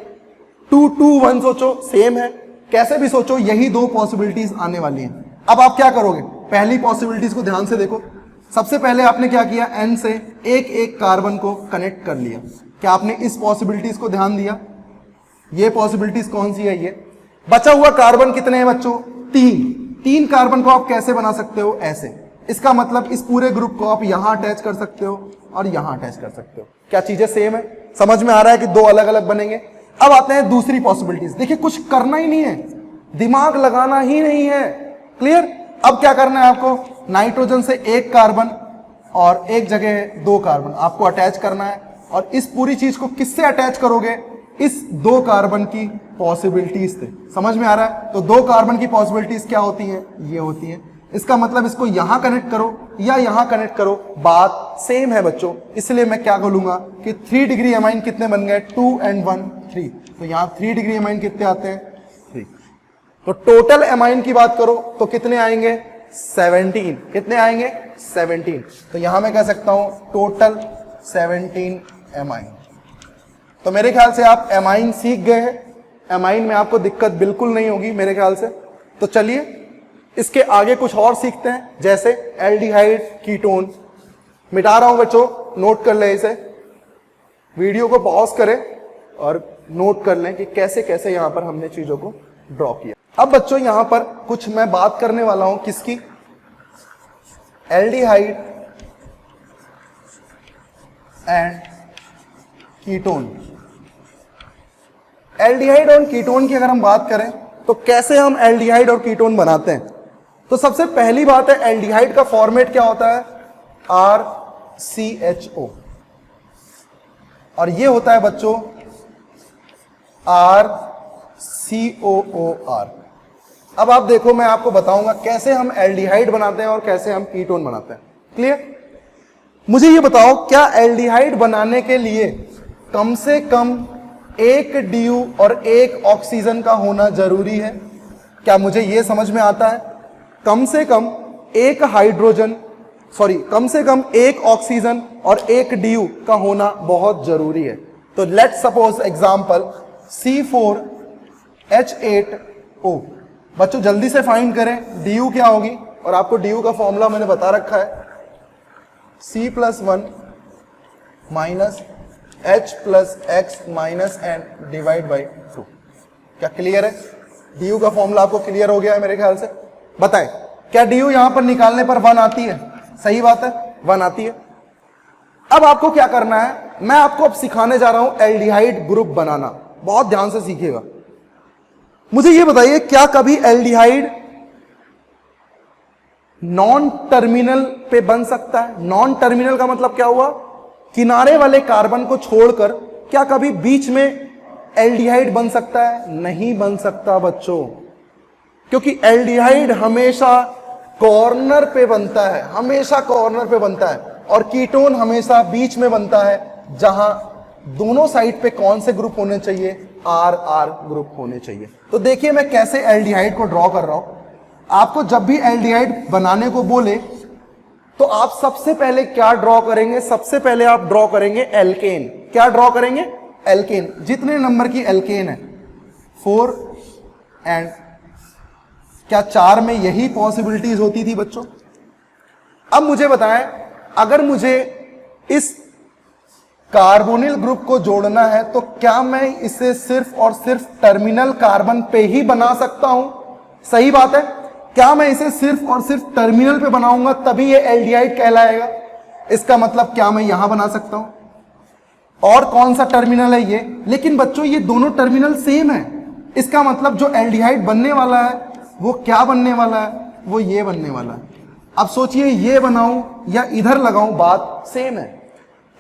2 2 1 सोचो सेम है, कैसे भी सोचो यही 2 पॉसिबिलिटीज आने वाली हैं। अब आप क्या करोगे? पहली पॉसिबिलिटीज को ध्यान से देखो। सबसे पहले आपने क्या किया? N से एक एक कार्बन को कनेक्ट कर लिया। क्या आपने इस पॉसिबिलिटीज को ध्यान दिया? ये पॉसिबिलिटीज कौन सी है? ये बचा हुआ कार्बन कितने हैं बच्चों? 3 कार्बन को आप कैसे बना सकते हो? ऐसे। इसका मतलब इस पूरे ग्रुप को आप यहां अटैच कर सकते हो और यहां अटैच कर सकते हो। क्या चीजें सेम है? समझ में आ रहा है कि 2 अलग अलग बनेंगे? अब आते हैं दूसरी पॉसिबिलिटीज। देखिए कुछ करना ही नहीं है, दिमाग लगाना ही नहीं है। क्लियर? अब क्या करना है आपको? नाइट्रोजन से एक कार्बन और एक जगह 2 कार्बन आपको अटैच करना है। और इस पूरी चीज को किससे अटैच करोगे? इस 2 कार्बन की पॉसिबिलिटीज से। समझ में आ रहा है? तो 2 कार्बन की पॉसिबिलिटीज क्या होती हैं? ये होती हैं। इसका मतलब इसको यहां कनेक्ट करो या यहां कनेक्ट करो, बात सेम है बच्चों। इसलिए मैं क्या बोलूंगा कि 3 डिग्री एमाइन कितने बन गए? 2 and 1 3। तो यहां 3 डिग्री एमाइन कितने आते हैं? 3। तो टोटल एमाइन की बात करो तो कितने आएंगे? 17। कितने आएंगे? 17। तो यहां मैं कह सकता हूं टोटल 17 एमाइन। तो मेरे ख्याल से आप एमाइन सीख गए हैं। एमाइन में आपको दिक्कत बिल्कुल नहीं होगी मेरे ख्याल से। तो चलिए इसके आगे कुछ और सीखते हैं, जैसे एल्डिहाइड कीटोन। मिटा रहा हूं बच्चों, नोट कर लें इसे। वीडियो को पॉज करें और नोट कर लें कि कैसे कैसे यहां पर हमने चीजों को ड्रॉ किया। अब बच्चों यहां पर कुछ मैं बात करने वाला हूं किसकी? Aldehyde and ketone. एल्डिहाइड और कीटोन की अगर हम बात करें तो कैसे हम एल्डिहाइड और कीटोन बनाते हैं, तो सबसे पहली बात है, एल्डिहाइड का फॉर्मेट क्या होता है? RCHO, और ये होता है बच्चों RCOOR। अब आप देखो, मैं आपको बताऊंगा कैसे हम एल्डिहाइड बनाते हैं और कैसे हम कीटोन बनाते हैं। क्लियर? मुझे ये बताओ, क्या एल्डिहाइड बनाने के लिए कम से कम एक DU और एक ऑक्सीजन का होना जरूरी है? क्या मुझे ये समझ में आता है? कम से कम एक कम से कम एक ऑक्सीजन और एक DU का होना बहुत जरूरी है। तो लेट्स सपोज एग्जांपल C4H8O। बच्चों जल्दी से फाइंड करें DU क्या होगी, और आपको DU का फॉर्मूला मैंने बता रखा है, C+1 minus H+X-N divide by 2। क्या क्लियर है? DU का फॉर्मूला आपको क्लियर हो गया है मेरे ख्याल से। बताएं, क्या DU यहां पर निकालने पर 1 आती है? सही बात है, 1 आती है। अब आपको क्या करना है, मैं आपको अब सिखाने जा रहा हूं एल्डिहाइड ग्रुप बनाना। बहुत ध्यान से सीखिएगा। मुझे यह बताइए, क्या कभी एल्डिहाइड नॉन टर्मिनल पे बन सकता है? नॉन टर्मिनल का मतलब क्या हुआ? किनारे वाले कार्बन को छोड़कर क्या कभी बीच में एल्डिहाइड बन सकता है? नहीं बन सकता बच्चों, क्योंकि एल्डिहाइड हमेशा कॉर्नर पे बनता है, हमेशा कॉर्नर पे बनता है, और कीटोन हमेशा बीच में बनता है, जहां दोनों साइड पे कौन से ग्रुप होने चाहिए? RR ग्रुप होने चाहिए। तो देखिए मैं कैसे एल्डिहाइड को ड्रॉ कर रहा हूं। आपको जब भी एल्डिहाइड बनाने को बोले तो आप सबसे पहले क्या ड्रॉ करेंगे? सबसे पहले आप ड्रॉ करेंगे एल्केन। क्या ड्रॉ करेंगे? एल्केन। जितने नंबर की एल्केन है, 4 एंड क्या 4 में यही पॉसिबिलिटीज होती थी बच्चों? अब मुझे बताएं, अगर मुझे इस कार्बोनिल ग्रुप को जोड़ना है तो क्या मैं इसे सिर्फ और सिर्फ टर्मिनल कार्बन पे ही बना सकता हूं? सही बात है। क्या मैं इसे सिर्फ और सिर्फ टर्मिनल पे बनाऊंगा तभी ये एल्डिहाइड कहलाएगा? इसका मतलब क्या मैं यहां बना सकता हूं? और कौन सा टर्मिनल है ये? लेकिन बच्चों ये दोनों टर्मिनल सेम है। इसका मतलब जो एल्डिहाइड बनने वाला है वो क्या बनने वाला है? वो ये बनने वाला है। अब सोचिए, ये बनाऊं या इधर लगाऊं, बात सेम है।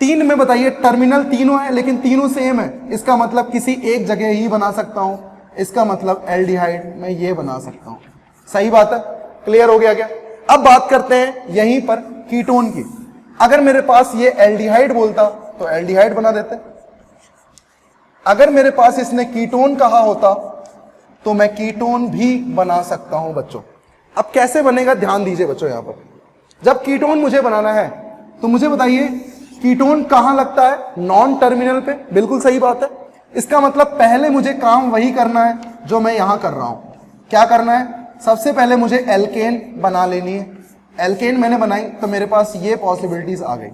3 में बताइए, टर्मिनल तीनों है लेकिन तीनों सेम है। इसका मतलब किसी एक जगह ही बना सकता हूं। इसका मतलब एल्डिहाइड मैं ये बना सकता हूं। सही बात है। क्लियर हो गया क्या? अब बात करते हैं यहीं पर कीटोन की। अगर मेरे पास ये एल्डिहाइड बोलता तो एल्डिहाइड बना देते। अगर मेरे पास इसने कीटोन कहा होता तो मैं कीटोन भी बना सकता हूं बच्चों। अब कैसे बनेगा, ध्यान दीजिए बच्चों। यहां पर जब कीटोन मुझे बनाना है तो मुझे बताइए कीटोन कहां लगता है? नॉन टर्मिनल पे। बिल्कुल सही बात है। इसका मतलब पहले मुझे काम वही करना है जो मैं यहां कर रहा हूं। क्या करना है? सबसे पहले मुझे एल्केन बना लेनी है। एल्केन मैंने बनाई तो मेरे पास ये पॉसिबिलिटीज आ गई।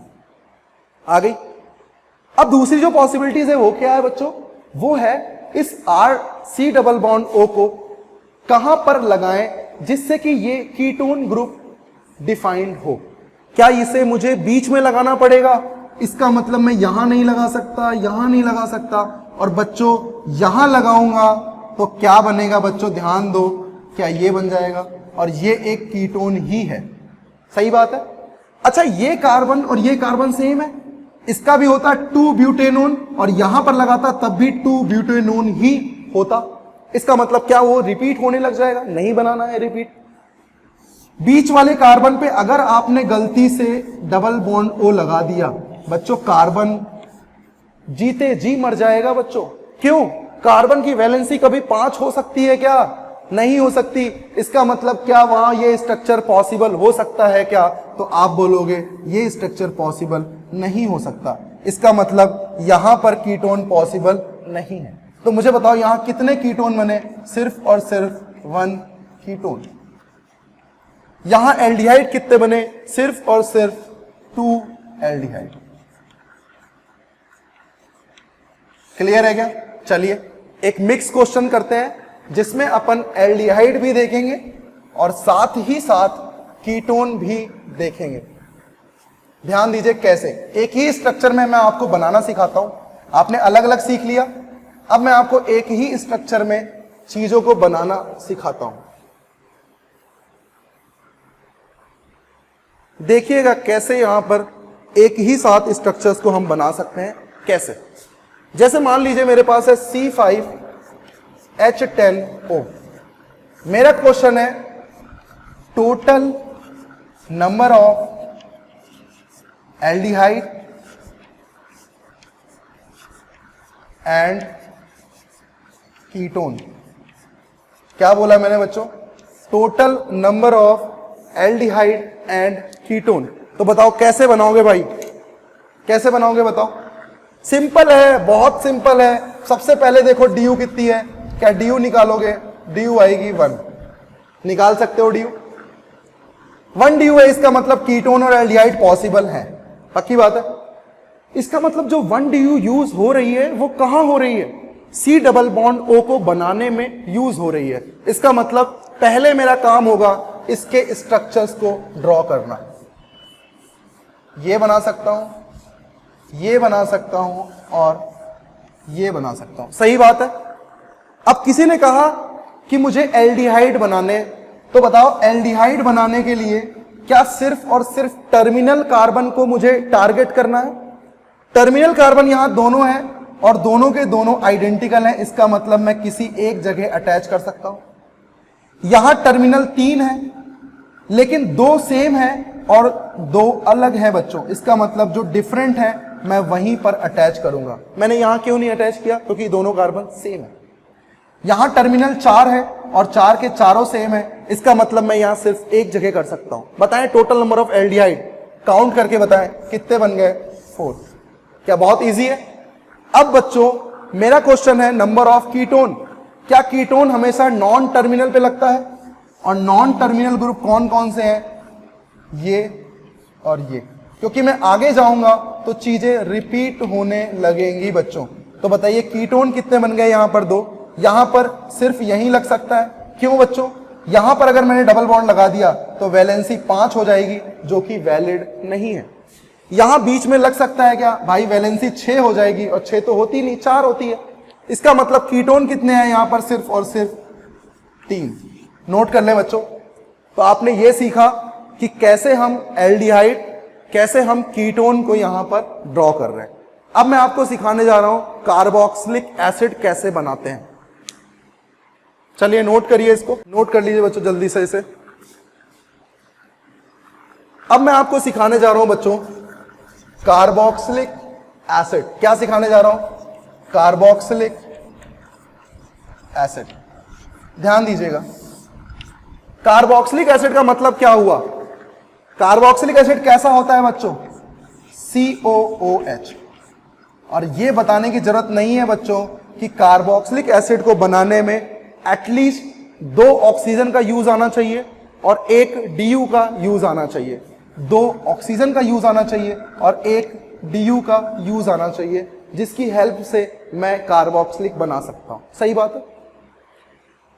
अब दूसरी जो पॉसिबिलिटीज है वो क्या है बच्चों? वो है इस RC डबल बॉन्ड O को कहां पर लगाएं जिससे कि ये कीटोन ग्रुप डिफाइंड हो। क्या इसे मुझे बीच में लगाना पड़ेगा? इसका मतलब मैं यहां नहीं लगा सकता, यहां नहीं लगा सकता, और बच्चों यहां लगाऊंगा तो क्या बनेगा बच्चों? ध्यान दो, क्या ये बन जाएगा, और ये एक कीटोन ही है। सही बात है। अच्छा, ये कार्बन और ये कार्बन सेम है। इसका भी होता 2 ब्यूटेनोन, और यहां पर लगाता तब भी 2 ब्यूटेनोन ही होता। इसका मतलब क्या वो रिपीट होने लग जाएगा? नहीं बनाना है रिपीट। बीच वाले कार्बन पे अगर आपने गलती से डबल बॉन्ड O लगा दिया बच्चों, कार्बन जीते जी मर जाएगा बच्चों। क्यों? कार्बन की वैलेंसी कभी 5 हो सकती है क्या? नहीं हो सकती। इसका मतलब क्या वहां ये स्ट्रक्चर पॉसिबल हो सकता है क्या? तो आप बोलोगे ये स्ट्रक्चर पॉसिबल नहीं हो सकता। इसका मतलब यहां पर कीटोन पॉसिबल नहीं है। तो मुझे बताओ यहां कितने कीटोन बने? सिर्फ और सिर्फ 1 कीटोन। यहां एल्डिहाइड कितने बने? सिर्फ और सिर्फ 2 एल्डिहाइड। क्लियर है क्या? चलिए एक मिक्स क्वेश्चन करते हैं जिसमें अपन एल्डिहाइड भी देखेंगे और साथ ही साथ कीटोन भी देखेंगे। ध्यान दीजिए कैसे। एक ही स्ट्रक्चर में मैं आपको बनाना सिखाता हूं। आपने अलग अलग सीख लिया, अब मैं आपको एक ही स्ट्रक्चर में चीजों को बनाना सिखाता हूं। देखिएगा कैसे यहां पर एक ही साथ स्ट्रक्चर्स को हम बना सकते हैं। कैसे? जैसे मान लीजिए मेरे पास है C5H10O। मेरा क्वेश्चन है total number of aldehyde and ketone. क्या बोला मैंने बच्चों? Total number of aldehyde and ketone. तो बताओ कैसे बनाओगे भाई? कैसे बनाओगे बताओ? सिंपल है, बहुत सिंपल है। सबसे पहले देखो डी कितनी है। क्या डी निकालोगे? डी आएगी 1। निकाल सकते हो डी? 1 डी है, इसका मतलब कीटोन और एल्डिहाइड पॉसिबल है। पक्की बात है। इसका मतलब जो 1 डी यूज हो रही है वो कहां हो रही है? C डबल बॉन्ड O को बनाने में यूज हो रही है। इसका मतलब पहले मेरा काम होगा इसके स्ट्रक्चर्स को ड्रॉ करना। ये बना सकता हूं, ये बना सकता हूं और ये बना सकता हूं। सही बात है। अब किसी ने कहा कि मुझे एल्डिहाइड बनाने, तो बताओ एल्डिहाइड बनाने के लिए क्या सिर्फ और सिर्फ टर्मिनल कार्बन को मुझे टारगेट करना है? टर्मिनल कार्बन यहां दोनों है और दोनों के दोनों आइडेंटिकल हैं। इसका मतलब मैं किसी एक जगह अटैच कर सकता हूं। यहां टर्मिनल 3 है लेकिन 2 सेम है और 2 अलग है बच्चों। इसका मतलब जो डिफरेंट है मैं वहीं पर अटैच करूंगा। मैंने यहां क्यों नहीं अटैच किया? क्योंकि दोनों कार्बन सेम है। यहां टर्मिनल 4 है और 4 के चारों सेम है। इसका मतलब मैं यहां सिर्फ एक जगह कर सकता हूं। बताएं total number of aldehyde, count करके बताएं कितने बन गए? 4। क्या बहुत इजी है? अब बच्चों मेरा क्वेश्चन है नंबर ऑफ कीटोन। क्या कीटोन हमेशा नॉन टर्मिनल पे लगता है? और नॉन टर्मिनल ग्रुप कौन कौन से हैं? ये और ये। क्योंकि मैं आगे जाऊंगा तो चीजें रिपीट होने लगेंगी बच्चों। तो बताइए कीटोन कितने बन गए? यहां पर 2। यहां पर सिर्फ यही लग सकता है। क्यों बच्चों? यहां पर अगर मैंने डबल बॉन्ड लगा दिया तो वैलेंसी 5 हो जाएगी जो कि वैलिड नहीं है। यहां बीच में लग सकता है क्या भाई? वैलेंसी 6 हो जाएगी और 6 तो होती नहीं, 4 होती है। इसका मतलब कीटोन कितने हैं यहां पर? सिर्फ और सिर्फ 3। नोट कर लें बच्चों। तो आपने ये सीखा कि कैसे हम एल्डिहाइड, कैसे हम कीटोन को यहां पर ड्रॉ कर रहे हैं। अब मैं आपको सिखाने जा रहा हूं कार्बोक्सिलिक एसिड कैसे बनाते हैं। चलिए नोट करिए, इसको नोट कर लीजिए बच्चों जल्दी से इसे। अब मैं आपको सिखाने जा रहा हूं बच्चों कार्बोक्सिलिक एसिड। क्या सिखाने जा रहा हूं? Carboxylic acid. ध्यान दीजिएगा, कार्बोक्सिलिक एसिड का मतलब क्या हुआ? कार्बोक्सिलिक एसिड कैसा होता है बच्चों? COOH। और यह बताने की जरूरत नहीं है बच्चों कि कार्बोक्सिलिक एसिड को बनाने में एटलीस्ट 2 ऑक्सीजन का यूज आना चाहिए और 1 DU का यूज आना चाहिए। 2 ऑक्सीजन का यूज आना चाहिए और 1 DU का यूज आना चाहिए, जिसकी हेल्प से मैं कार्बोक्सिलिक बना सकता हूं। सही बात है।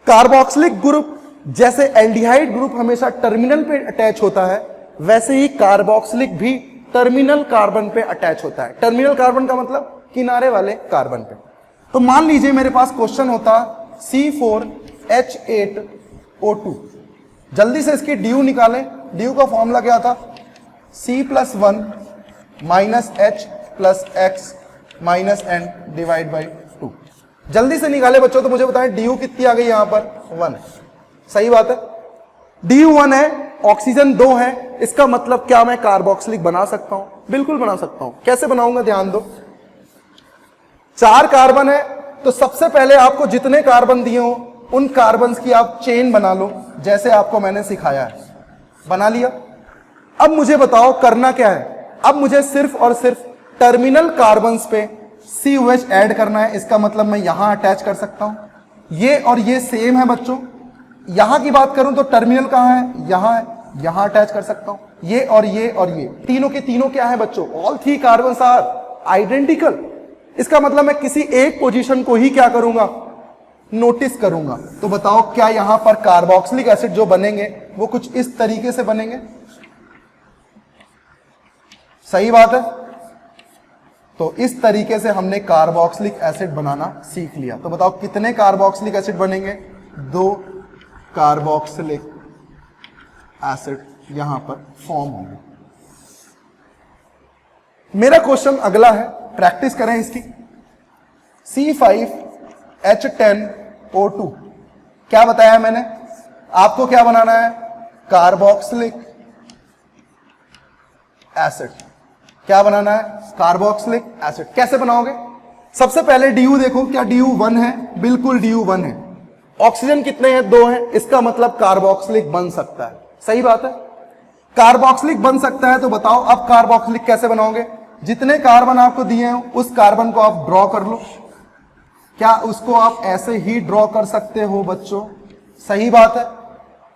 कार्बोक्सिलिक ग्रुप जैसे एल्डिहाइड ग्रुप हमेशा टर्मिनल पे अटैच होता है, वैसे ही कार्बोक्सिलिक भी टर्मिनल कार्बन पे अटैच होता है। टर्मिनल कार्बन का मतलब किनारे वाले कार्बन पे। तो मान लीजिए मेरे पास क्वेश्चन होता C4H8O2। जल्दी से इसकी ड्यू निकालें। ड्यू का फॉर्मूला क्या था? C+1 -H + X - N divide by 2। जल्दी से निकाले बच्चों। तो मुझे बताएं ड्यू कितनी आ गई? यहां पर 1। सही बात है। ड्यू 1 है, ऑक्सीजन 2 है। इसका मतलब क्या मैं कार्बोक्सिलिक बना सकता हूं? बिल्कुल बना सकता हूं। कैसे बनाऊंगा? ध्यान दो। 4 कार्बन है तो सबसे पहले आपको जितने कार्बन दिए हो उन कार्बन्स की आप चेन बना लो, जैसे आपको मैंने सिखाया है। बना लिया। अब मुझे बताओ करना क्या है? अब मुझे सिर्फ और सिर्फ टर्मिनल कार्बन्स पे COH ऐड करना है। इसका मतलब मैं यहां अटैच कर सकता हूं। ये और ये सेम है बच्चों। यहां की बात करूं तो टर्मिनल कहां है? यहां है, यहां अटैच कर सकता हूं। ये और ये और ये तीनों के तीनों क्या है बच्चों? All 3 carbons are identical. इसका मतलब मैं किसी एक पोजीशन को ही क्या करूंगा? नोटिस करूंगा। तो बताओ क्या यहां पर कार्बोक्सिलिक एसिड जो बनेंगे वो कुछ इस तरीके से बनेंगे? सही बात है। तो इस तरीके से हमने कार्बोक्सिलिक एसिड बनाना सीख लिया। तो बताओ कितने कार्बोक्सिलिक एसिड बनेंगे? 2 कार्बोक्सिलिक एसिड यहां पर फॉर्म होंगे। मेरा क्वेश्चन अगला है, प्रैक्टिस करें इसकी। C5H10O2 क्या बताया मैंने आपको, क्या बनाना है, कार्बोक्सिलिक एसिड। क्या बनाना है, कार्बोक्सिलिक एसिड। कैसे बनाओगे, सबसे पहले DU देखो, क्या DU 1 है, बिल्कुल DU 1 है। ऑक्सीजन कितने हैं, 2 हैं, इसका मतलब कार्बोक्सिलिक बन सकता है, सही बात है। कार्बोक्सिलिक बन सकता है, तो बताओ अब कार्बोक्सिलिक कैसे बनाओगे। जितने कार्बन आपको दिए हैं उस कार्बन को आप ड्रॉ कर लो। क्या उसको आप ऐसे ही ड्रॉ कर सकते हो बच्चों, सही बात है।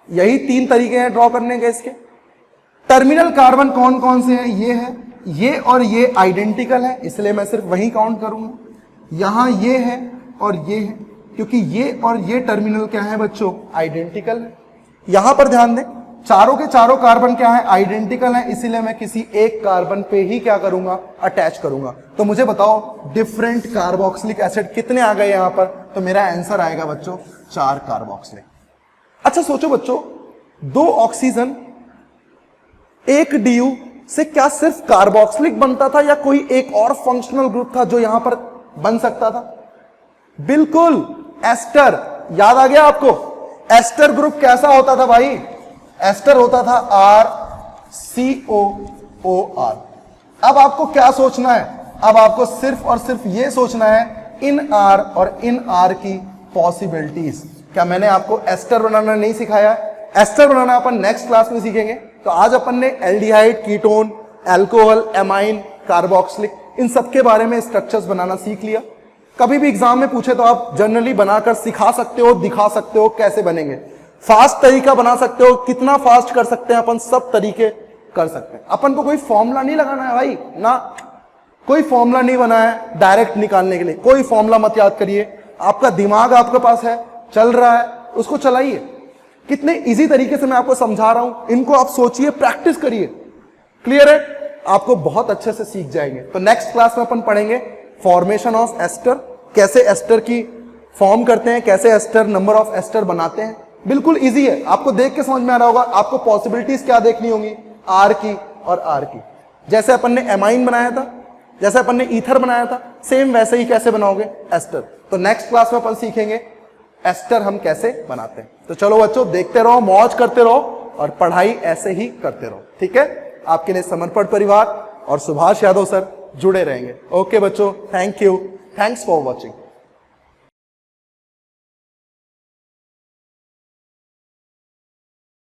यही 3 तरीके हैं ड्रॉ करने के इसके। टर्मिनल कार्बन कौन कौन से हैं, ये है, ये और ये आइडेंटिकल है, इसलिए मैं सिर्फ वही काउंट करूंगा। यहां ये है और ये है, क्योंकि ये और ये टर्मिनल क्या है बच्चों, आइडेंटिकल है। यहां पर ध्यान दें, चारों के चारों कार्बन क्या है, आइडेंटिकल है, इसीलिए मैं किसी एक कार्बन पे ही क्या करूंगा, अटैच करूंगा। तो मुझे बताओ डिफरेंट कार्बोक्सिलिक एसिड कितने आ गए यहां पर, तो मेरा आंसर आएगा बच्चों 4 कार्बोक्सिलिक। अच्छा सोचो बच्चों, 2 ऑक्सीजन 1 DU से क्या सिर्फ कार्बोक्सिलिक बनता था या कोई एक और फंक्शनल ग्रुप था जो यहां पर बन सकता था? बिल्कुल एस्टर। याद आ गया आपको, एस्टर ग्रुप कैसा होता था भाई, एस्टर होता था RCOOR। अब आपको क्या सोचना है, अब आपको सिर्फ और सिर्फ ये सोचना है इन R और इन R की पॉसिबिलिटीज। क्या मैंने आपको एस्टर बनाना नहीं सिखाया? एस्टर बनाना अपन नेक्स्ट क्लास में सीखेंगे। तो आज अपन ने aldehyde, ketone, alcohol, amine, carboxylic, इन सब के बारे में स्ट्रक्चर्स बनाना सीख लिया। कभी भी एग्जाम में पूछे तो आप जनरली बनाकर सिखा सकते हो, दिखा सकते हो कैसे बनेंगे। फास्ट तरीका बना सकते हो, कितना फास्ट कर सकते हैं अपन, सब तरीके कर सकते हैं। अपन को कोई फॉर्मूला नहीं लगाना है भाई ना, कोई फॉर्मूला नहीं बना है डायरेक्ट निकालने के लिए। कोई फॉर्मूला मत याद करिए, आपका दिमाग आपके पास है, चल रहा है, उसको चलाइए। कितने इजी तरीके से मैं आपको समझा रहा हूं, इनको आप सोचिए, प्रैक्टिस करिए। क्लियर है? आपको बहुत अच्छे से सीख जाएंगे। तो नेक्स्ट क्लास में अपन पढ़ेंगे फॉर्मेशन ऑफ एस्टर, कैसे एस्टर की फॉर्म करते हैं, कैसे एस्टर, नंबर ऑफ एस्टर बनाते हैं। बिल्कुल इजी है, आपको देख के समझ में आ रहा होगा। आपको पॉसिबिलिटीज क्या देखनी होंगी, R की और R की। जैसे अपन ने एमाइन बनाया था, जैसे अपन ने ईथर बनाया था, सेम वैसे ही कैसे बनाओगे एस्टर। तो नेक्स्ट क्लास में अपन सीखेंगे एस्टर हम कैसे बनाते हैं। तो चलो बच्चों, देखते रहो, मौज करते रहो और पढ़ाई ऐसे ही करते रहो, ठीक है। आपके लिए समर्पण परिवार और सुभाष यादव सर जुड़े रहेंगे। ओके बच्चों, thank you, thanks for watching.